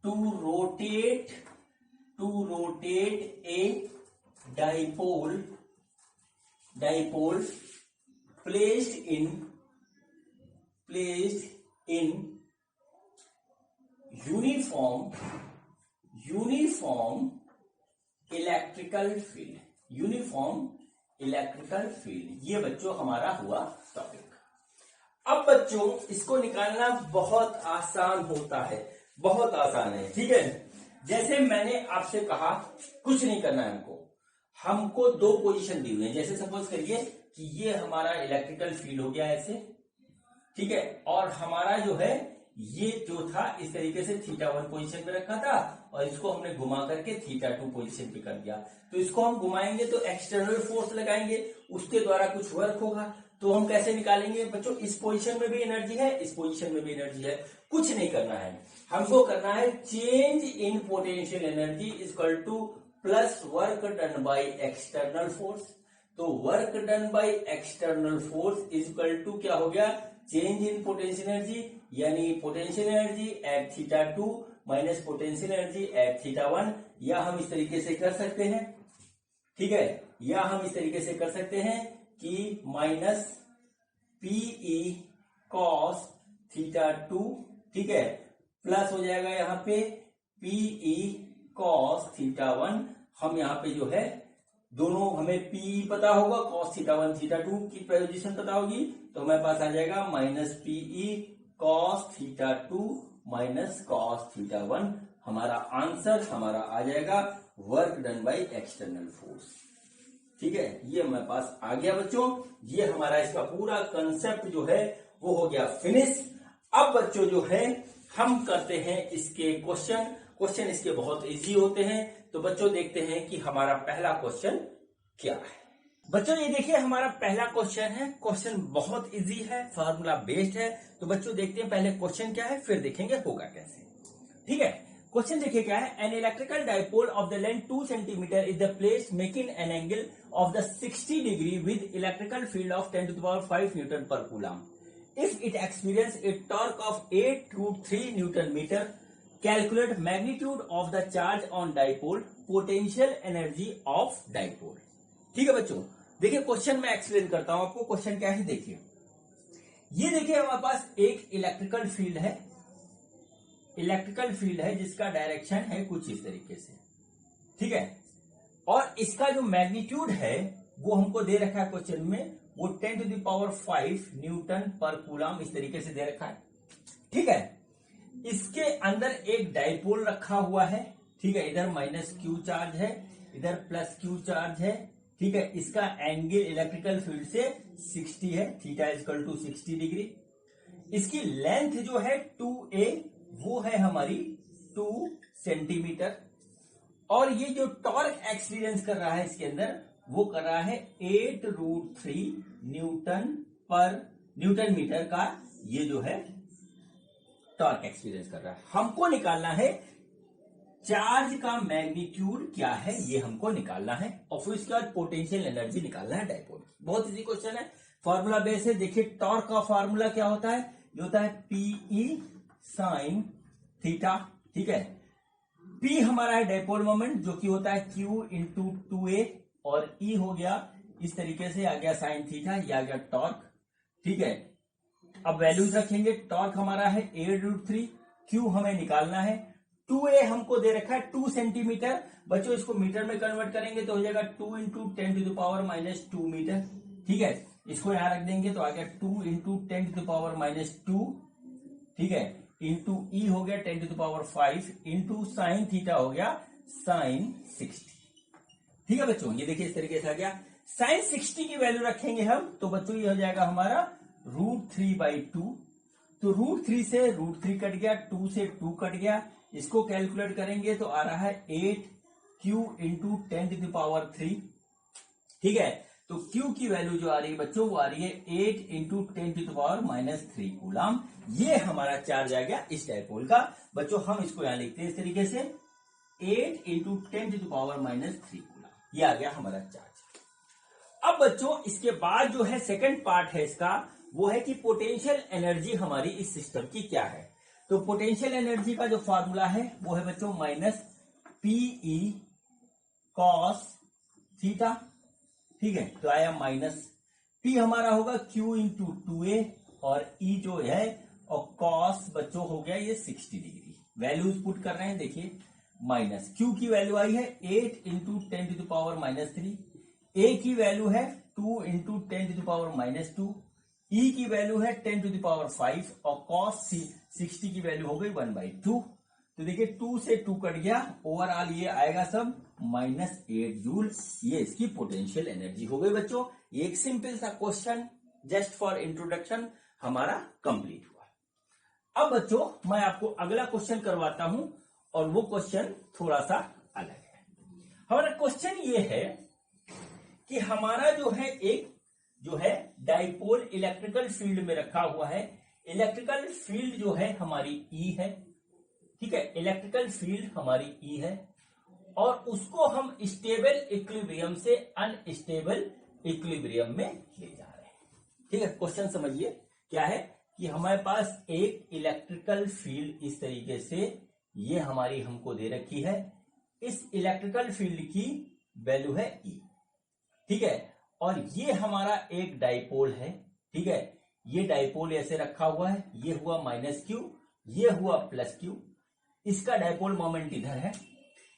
S1: to rotate a dipole placed in uniform electrical field। ये बच्चों हमारा हुआ टॉपिक। अब बच्चों इसको निकालना बहुत आसान होता है, बहुत आसान है। ठीक है, जैसे मैंने आपसे कहा कुछ नहीं करना है हमको दो पोजीशन दी हुई है। जैसे सपोज करिए कि ये हमारा इलेक्ट्रिकल फील्ड हो गया ऐसे, ठीक है, और हमारा जो है ये जो था इस तरीके से थीटा 1 पोजीशन पे रखा था और इसको हमने घुमा करके थीटा 2 पोजीशन पे कर दिया। तो इसको हम घुमाएंगे तो एक्सटर्नल फोर्स लगाएंगे, उसके द्वारा कुछ वर्क होगा। तो हम कैसे निकालेंगे बच्चों, इस पोजीशन में भी एनर्जी है, इस पोजीशन में भी एनर्जी है। कुछ नहीं करना है हमको, करना है change in potential energy equal to plus work done by external force. तो work done by external force equal to क्या हो गया, चेंज इन पोटेंशियल एनर्जी, यानी potential energy at theta 2 minus potential energy at theta 1। या हम इस तरीके से कर सकते हैं, ठीक है, या हम इस तरीके से कर सकते हैं कि माइनस पीई कॉस थीटा 2, ठीक है, प्लस हो जाएगा यहाँ पे पीई कॉस थीटा 1। हम यहाँ पे जो है दोनों हमें पी पता होगा, कॉस थीटा 1 थीटा 2 की पोजीशन पता होगी, तो हमारे पास आ जाएगा minus PE cos theta 2 minus cos theta 1। हमारा आंसर हमारा आ जाएगा work done by external force. ठीक है, ये हमारे पास आ गया बच्चों। ये हमारा इसका पूरा कंसेप्ट जो है वो हो गया फिनिश। अब बच्चों जो है हम करते हैं इसके क्वेश्चन इसके बहुत इजी होते हैं। तो बच्चों देखते हैं कि हमारा पहला क्वेश्चन क्या है। बच्चों ये देखिए हमारा पहला क्वेश्चन है, क्वेश्चन बहुत इजी है, फार्मूला बेस्ड है। तो बच्चों देखते हैं पहले क्वेश्चन क्या है, फिर देखेंगे होगा कैसे। ठीक है, क्वेश्चन देखिए क्या है, an electrical dipole of the length 2 centimetre is the place making an angle of the 60 degree with electrical field of 10⁵ newton per coulomb. If it experience a torque of 8√3 newton metre, calculate magnitude of the charge on dipole, potential energy of dipole. ठीक है बच्चों, देखिए question मैं explain करता हूं आपको। Question क्या है देखिए, ये देखिए हमारे पास एक इलेक्ट्रिकल फील्ड है जिसका डायरेक्शन है कुछ इस तरीके से, ठीक है, और इसका जो मैग्नीट्यूड है वो हमको दे रखा है क्वेश्चन में, वो 10⁵ न्यूटन पर कूलम इस तरीके से दे रखा है। ठीक है, इसके अंदर एक डाइपोल रखा हुआ है, ठीक है, इधर माइनस क्यू चार्ज है, इधर प्लस क्यू चार्ज है। ठीक है, इसका एंगल इलेक्ट्रिकल फील्ड से 60 है, थीटा इक्वल टू 60 डिग्री। इसकी लेंथ जो है 2a, वो है हमारी 2 सेंटीमीटर, और ये जो टॉर्क एक्सपीरियंस कर रहा है इसके अंदर वो कर रहा है 8√3 न्यूटन मीटर का, ये जो है टॉर्क एक्सपीरियंस कर रहा है। हमको निकालना है चार्ज का मैग्नीट्यूड क्या है, ये हमको निकालना है, और फिर उसके बाद पोटेंशियल एनर्जी निकालना है डाइपोल। बहुत इजी क्वेश्चन है, फॉर्मूला बेस है। देखिए टॉर्क का फॉर्मूला क्या होता है, ये होता है पीई साइन थीटा। ठीक है, पी हमारा है डाइपोल मोमेंट जो कि होता है Q इंटू 2a, और E हो गया इस तरीके से, आ गया साइन थीटा, ये आ गया टॉर्क। ठीक है, अब वैल्यूज रखेंगे, टॉर्क हमारा है 8√3, Q हमें निकालना है, 2a हमको दे रखा है 2 सेंटीमीटर। बच्चों इसको मीटर में कन्वर्ट करेंगे तो हो जाएगा 2 इंटू 10⁻⁻2 मीटर। ठीक है, इसको यहां रख देंगे तो आ गया 2 इंटू 10⁻2, ठीक है, इंटू E हो गया 10⁵, इंटू साइन थीटा हो गया साइन 60। ठीक है बच्चों, ये देखिए इस तरीके से आ गया। साइन 60 की वैल्यू रखेंगे हम, तो बच्चों ये हो जाएगा हमारा √3/2। तो √3 से √3 कट गया, 2 से 2 कट गया, इसको कैलकुलेट करेंगे तो आ रहा है 8 Q इंटू 10⁻3। ठीक है, तो Q की वैल्यू जो आ रही है बच्चों वो आ रही है 8 इंटू 10⁻³ कूलम। ये हमारा चार्ज आ गया इस डायपोल का। बच्चों हम इसको यहां लिखते हैं इस तरीके से 8 इंटू 10⁻³ कूलम। ये आ गया हमारा चार्ज। अब बच्चों इसके बाद जो है सेकंड पार्ट है इसका, वो है कि पोटेंशियल एनर्जी हमारी इस सिस्टम की क्या है। तो पोटेंशियल एनर्जी का जो फॉर्मूला है वो है बच्चों माइनस पीई कॉस थीटा। ठीक है, तो आया माइनस पी हमारा होगा Q इंटू 2a और E जो है और कॉस बच्चों हो गया ये 60 डिग्री। वैल्यूज पुट कर रहे हैं, देखिए माइनस Q की वैल्यू आई है 8 इंटू 10⁻³ A की वैल्यू है 2 इंटू 10⁻², E की वैल्यू है 10⁵ और कॉस 60 की वैल्यू हो गई 1/2। तो देखिए 2 से 2 कट गया, ओवरऑल ये आएगा सब -8 जूल। ये इसकी पोटेंशियल एनर्जी हो गई बच्चों। ये एक सिंपल सा क्वेश्चन जस्ट फॉर इंट्रोडक्शन हमारा कंप्लीट हुआ। अब बच्चों मैं आपको अगला क्वेश्चन करवाता हूं और वो क्वेश्चन थोड़ा सा अलग है। हमारा क्वेश्चन ये है कि हमारा जो है एक जो है डाइपोल इलेक्ट्रिकल फील्ड में रखा हुआ है। इलेक्ट्रिकल फील्ड जो है हमारी E है। ठीक है, इलेक्ट्रिकल फील्ड हमारी E है और उसको हम स्टेबल इक्विलिब्रियम से अनस्टेबल इक्विलिब्रियम में ले जा रहे हैं। ठीक है, क्वेश्चन समझिए क्या है कि हमारे पास एक इलेक्ट्रिकल फील्ड इस तरीके से ये हमारी हमको दे रखी है। इस इलेक्ट्रिकल फील्ड की वैल्यू है E। ठीक है, और ये हमारा एक डाइपोल है। ठीक है, ये डाइपोल ऐसे रखा हुआ है, ये हुआ -Q, ये हुआ +Q। इसका डाइपोल मोमेंट इधर है।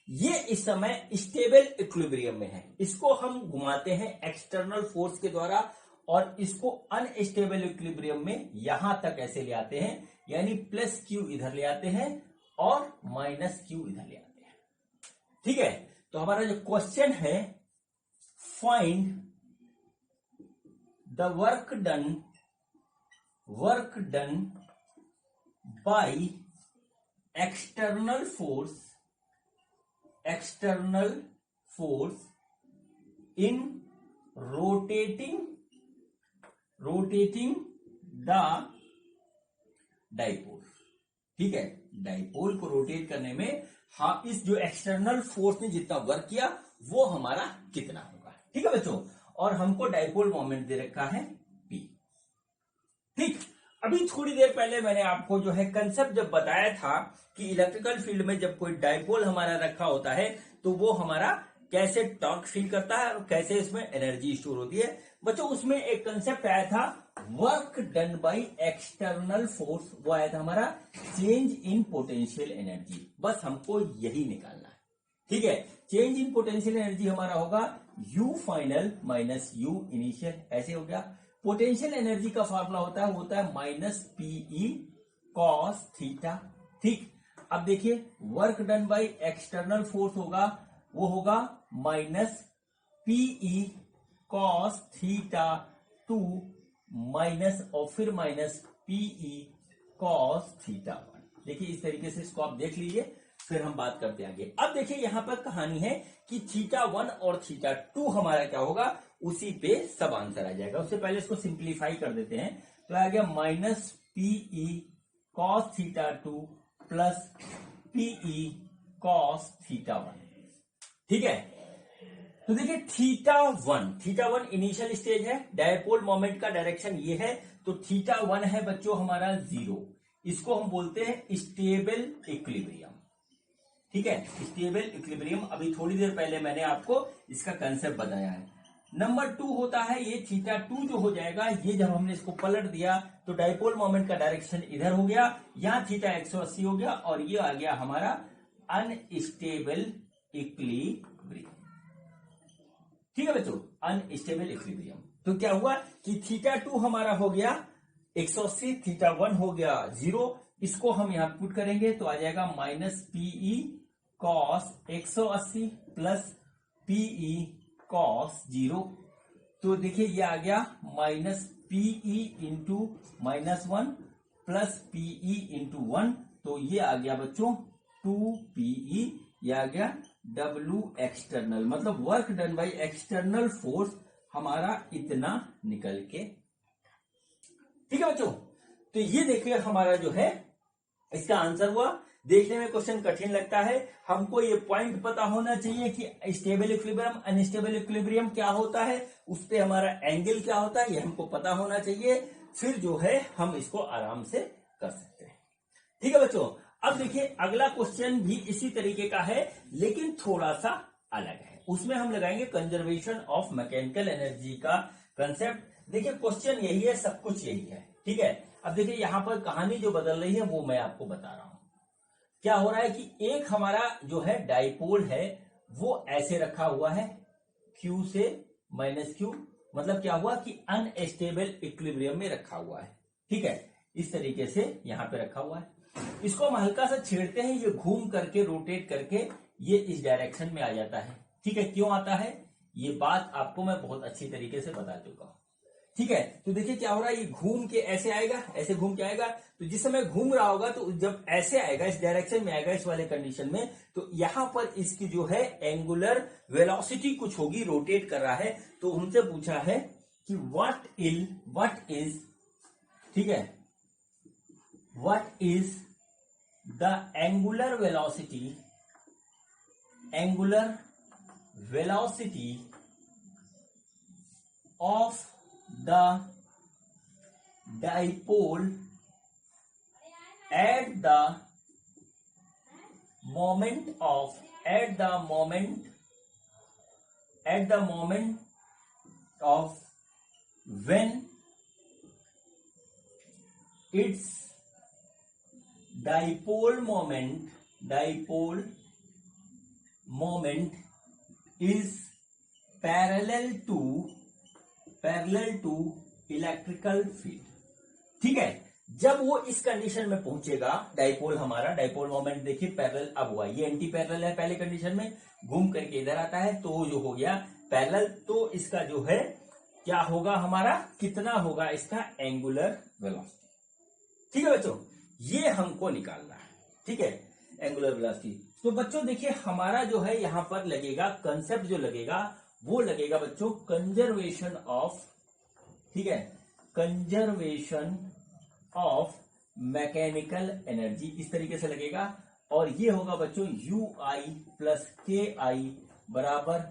S1: ये इस समय स्टेबल इक्विलिब्रियम में है। इसको हम घुमाते हैं एक्सटर्नल फोर्स के द्वारा और इसको अनस्टेबल इक्विलिब्रियम में यहां तक ऐसे ले आते हैं, यानी +Q इधर ले आते हैं और -Q इधर ले आते हैं। ठीक है, तो हमारा जो क्वेश्चन है find the work done by external force in rotating the dipole. ठीक है, डाइपोल को रोटेट करने में हाँ इस जो एक्सटर्नल फोर्स ने जितना वर्क किया वो हमारा कितना होगा। ठीक है बच्चों, और हमको डाइपोल मोमेंट दे रखा है P। ठीक, अभी थोड़ी देर पहले मैंने आपको जो है कंसेप्ट जब बताया था कि इलेक्ट्रिकल फील्ड में जब कोई डाइपोल हमारा रखा होता है तो वो हमारा कैसे टॉर्क फील करता है और कैसे इसमें एनर्जी स्टोर होती है। बच्चों उसमें एक कंसेप्ट आया था work done by external force, वो आया था हमारा चेंज इन पोटेंशियल एनर्जी। बस हमको यही निकालना है। ठीक है, चेंज इन पोटेंशियल एनर्जी हमारा होगा U final minus U initial, ऐसे हो गया। पोटेंशियल एनर्जी का फॉर्मूला होता है -PE cos थीटा। ठीक, अब देखिए work done by external force होगा वो होगा -PE cos थीटा 2 माइनस और फिर -PE cos थीटा 1। देखिए इस तरीके से इसको आप देख लीजिए, फिर हम बात करते हैं आगे। अब देखिए यहां पर कहानी है कि θ1 और θ2 हमारा क्या होगा, उसी पे सब आंसर आ जाएगा। उससे पहले इसको सिंप्लीफाई कर देते हैं, तो आ गया -PE cos θ2 plus PE cos θ1। ठीक है, तो देखिए θ1 इनिशियल स्टेज है, डायपोल मोमेंट का डायरेक्शन ये है, तो θ1 है बच्चों हमारा 0। इसको हम बोलते हैं स्टेबल इक्विलिब्रियम। ठीक है, स्टेबल इक्विलिब्रियम अभी थोड़ी देर पहले मैंने आपको इसका कंसेप्ट बताया है। नंबर 2 होता है ये θ2 जो हो जाएगा, ये जब हमने इसको पलट दिया तो डाइपोल मोमेंट का डायरेक्शन इधर हो गया, यहां θ 180 हो गया और ये आ गया हमारा अनस्टेबल इक्विलिब्रियम। ठीक है बच्चों, अनस्टेबल इक्विलिब्रियम। तो क्या हुआ कि θ2 हमारा हो गया 180, θ1 हो गया 0। इसको हम यहां पुट करेंगे तो आ जाएगा -PE cos 180 plus PE cos 0। तो देखिए ये आ गया -PE into -1 plus PE into 1, तो ये आ गया बच्चों 2PE, ये आ गया W एक्सटर्नल, मतलब work done by external force हमारा इतना निकल के। ठीक है बच्चों, तो ये देखिए हमारा जो है इसका आंसर हुआ। देखने में क्वेश्चन कठिन लगता है, हमको ये पॉइंट पता होना चाहिए कि स्टेबल इक्विलिब्रियम अनस्टेबल इक्विलिब्रियम क्या होता है, उस पे हमारा एंगल क्या होता है, ये हमको पता होना चाहिए। फिर जो है हम इसको आराम से कर सकते हैं। ठीक है बच्चों, अब देखिए अगला क्वेश्चन भी इसी तरीके का है लेकिन थोड़ा सा अलग है। उसमें हम लगाएंगे कंजर्वेशन ऑफ मैकेनिकल एनर्जी का कंसेप्ट। देखिए क्वेश्चन यही है, सब कुछ यही है। ठीक है, अब देखिए यहां पर कहानी जो बदल रही है वो मैं आपको बता रहा हूं। क्या हो रहा है कि एक हमारा जो है डाइपोल है वो ऐसे रखा हुआ है Q से माइनस Q, मतलब क्या हुआ कि अनस्टेबल इक्विलिब्रियम में रखा हुआ है। ठीक है, इस तरीके से यहां पे रखा हुआ है। इसको हम हल्का सा छेड़ते हैं, ये घूम करके रोटेट करके ये इस डायरेक्शन में आ जाता है। ठीक है, क्यों आता है ये बात आपको मैं बहुत अच्छी तरीके से बता चुका हूं। ठीक है, तो देखिए क्या हो रहा है, ये घूम के ऐसे आएगा, ऐसे घूम के आएगा। तो जिस समय घूम रहा होगा तो जब ऐसे आएगा, इस डायरेक्शन में आएगा, इस वाले कंडीशन में, तो यहां पर इसकी जो है एंगुलर वेलोसिटी कुछ होगी, रोटेट कर रहा है। तो हमसे पूछा है कि व्हाट इज, ठीक है, what is the angular velocity of the dipole at the moment of when its dipole moment is parallel to electrical field. ठीक है, जब वो इस कंडीशन में पहुंचेगा, डाइपोल हमारा डाइपोल मोमेंट देखिए पैरेलल अब हुआ, ये एंटी पैरेलल है पहले कंडीशन में, घूम करके इधर आता है तो जो हो गया पैरेलल। तो इसका जो है क्या होगा, हमारा कितना होगा इसका एंगुलर वेलोसिटी। ठीक है बच्चों, ये हमको निकालना है। ठीक है, एंगुलर वेलोसिटी। तो बच्चों देखिए हमारा जो है यहां पर लगेगा कंसेप्ट, जो लगेगा वो लगेगा बच्चों कंजर्वेशन ऑफ, ठीक है, कंजर्वेशन ऑफ मैकेनिकल एनर्जी, इस तरीके से लगेगा। और ये होगा बच्चों UI प्लस KI बराबर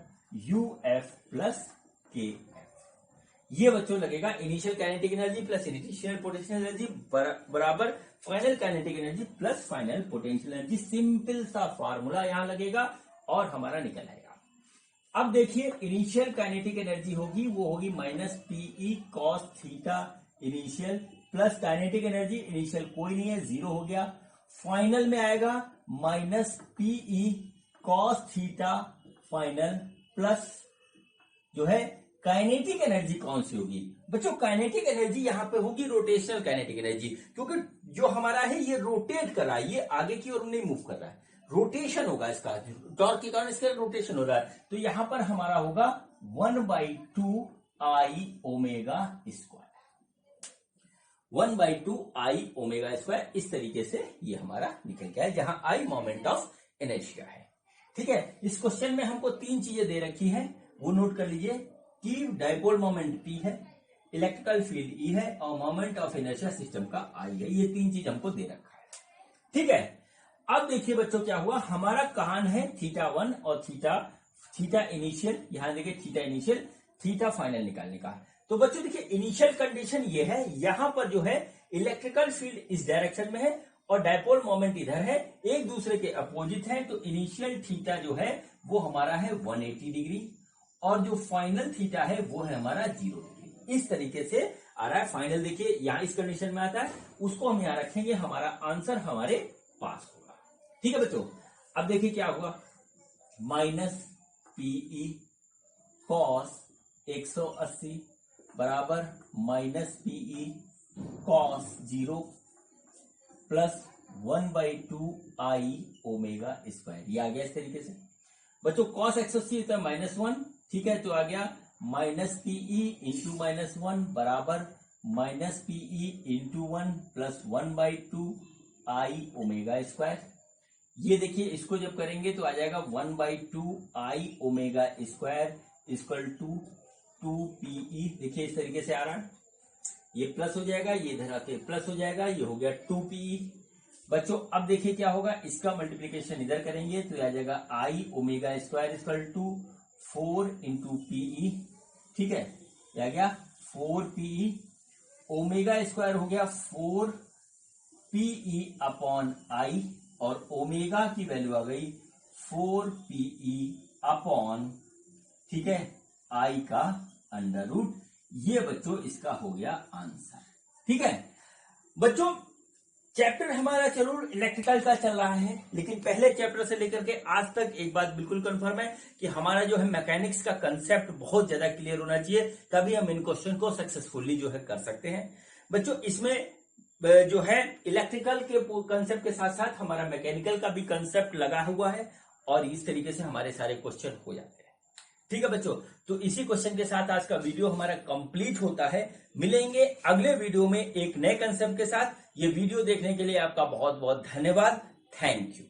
S1: UF प्लस KF। ये बच्चों लगेगा initial kinetic energy plus initial potential energy बराबर final kinetic energy plus final potential energy. Simple सा फार्मूला यहां लगेगा और हमारा निकल आएगा। अब देखिए इनिशियल काइनेटिक एनर्जी होगी, वो होगी minus PE cos theta initial plus kinetic energy, initial कोई नहीं है, जीरो हो गया। फाइनल में आएगा minus PE cos theta final plus जो है काइनेटिक एनर्जी कौन सी होगी बच्चों, काइनेटिक एनर्जी यहां पे होगी रोटेशनल काइनेटिक एनर्जी, क्योंकि जो हमारा है ये रोटेट कर रहा है, ये आगे की ओर नहीं मूव कर रहा है, रोटेशन होगा इसका, टॉर्क के कारण इसका रोटेशन हो रहा है। तो यहां पर हमारा होगा 1/2 I omega square, 1/2 I omega square. इस तरीके से ये हमारा निकल गया है, जहां I मोमेंट ऑफ इनर्शिया है। ठीक है, इस क्वेश्चन में हमको तीन चीजें दे रखी है, वो नोट कर लीजिए कि डाइपोल मोमेंट P है, इलेक्ट्रिकल फील्ड E है और मोमेंट ऑफ इनर्शिया सिस्टम का I है। ये तीन चीज हमको दे रखा है। ठीक है, अब देखिए बच्चों क्या हुआ, हमारा कहान है θ1 और थीटा इनिशियल, यहां देखिए थीटा इनिशियल थीटा फाइनल निकालने का। तो बच्चों देखिए इनिशियल कंडीशन ये है, यहां पर जो है इलेक्ट्रिकल फील्ड इस डायरेक्शन में है और डाइपोल मोमेंट इधर है, एक दूसरे के अपोजिट है। तो इनिशियल थीटा जो है वो हमारा है 180 डिग्री और जो फाइनल थीटा है वो है हमारा 0 डिग्री। इस तरीके से आ रहा है। फाइनल देखिए यहां इस कंडीशन में आता है, उसको हम यहां रखेंगे, हमारा आंसर हमारे पास होगा। ठीक है बच्चों, अब देखिए क्या होगा, माइनस PE कॉस 180 बराबर minus PE cos 0 plus 1/2 I omega square. ये आ गया इस तरीके से बच्चों। कॉस 180 होता है -1, ठीक है, तो आ गया माइनस PE इंटू -1 बराबर minus PE into 1 plus 1/2 I omega square. ये देखिए इसको जब करेंगे तो आ जाएगा 1/2 I⍵² इक्वल टू 2PE। देखिए इस तरीके से आ रहा है, ये प्लस हो जाएगा, ये इधर आके प्लस हो जाएगा, ये हो गया 2PE। बच्चों अब देखिए क्या होगा, इसका मल्टीप्लीकेशन इधर करेंगे तो आ जाएगा I⍵² equal to 4 into PE। ठीक है, क्या गया 4PE। ω² हो गया 4PE अपॉन I, और ओमेगा की वैल्यू आ गई 4PE अपॉन, ठीक है, I का अंडर रूट। ये बच्चों इसका हो गया आंसर। ठीक है बच्चों, चैप्टर हमारा चलो इलेक्ट्रिकल का चल रहा है, लेकिन पहले चैप्टर से लेकर के आज तक एक बात बिल्कुल कंफर्म है कि हमारा जो है मैकेनिक्स का कंसेप्ट बहुत ज्यादा क्लियर होना चाहिए, तभी हम इन क्वेश्चन को सक्सेसफुली जो है कर सकते हैं। बच्चों इसमें जो है इलेक्ट्रिकल के कंसेप्ट के साथ साथ हमारा मैकेनिकल का भी कंसेप्ट लगा हुआ है, और इस तरीके से हमारे सारे क्वेश्चन हो जाते हैं। ठीक है बच्चों, तो इसी क्वेश्चन के साथ आज का वीडियो हमारा कंप्लीट होता है। मिलेंगे अगले वीडियो में एक नए कंसेप्ट के साथ। ये वीडियो देखने के लिए आपका बहुत बहुत धन्यवाद। Thank you.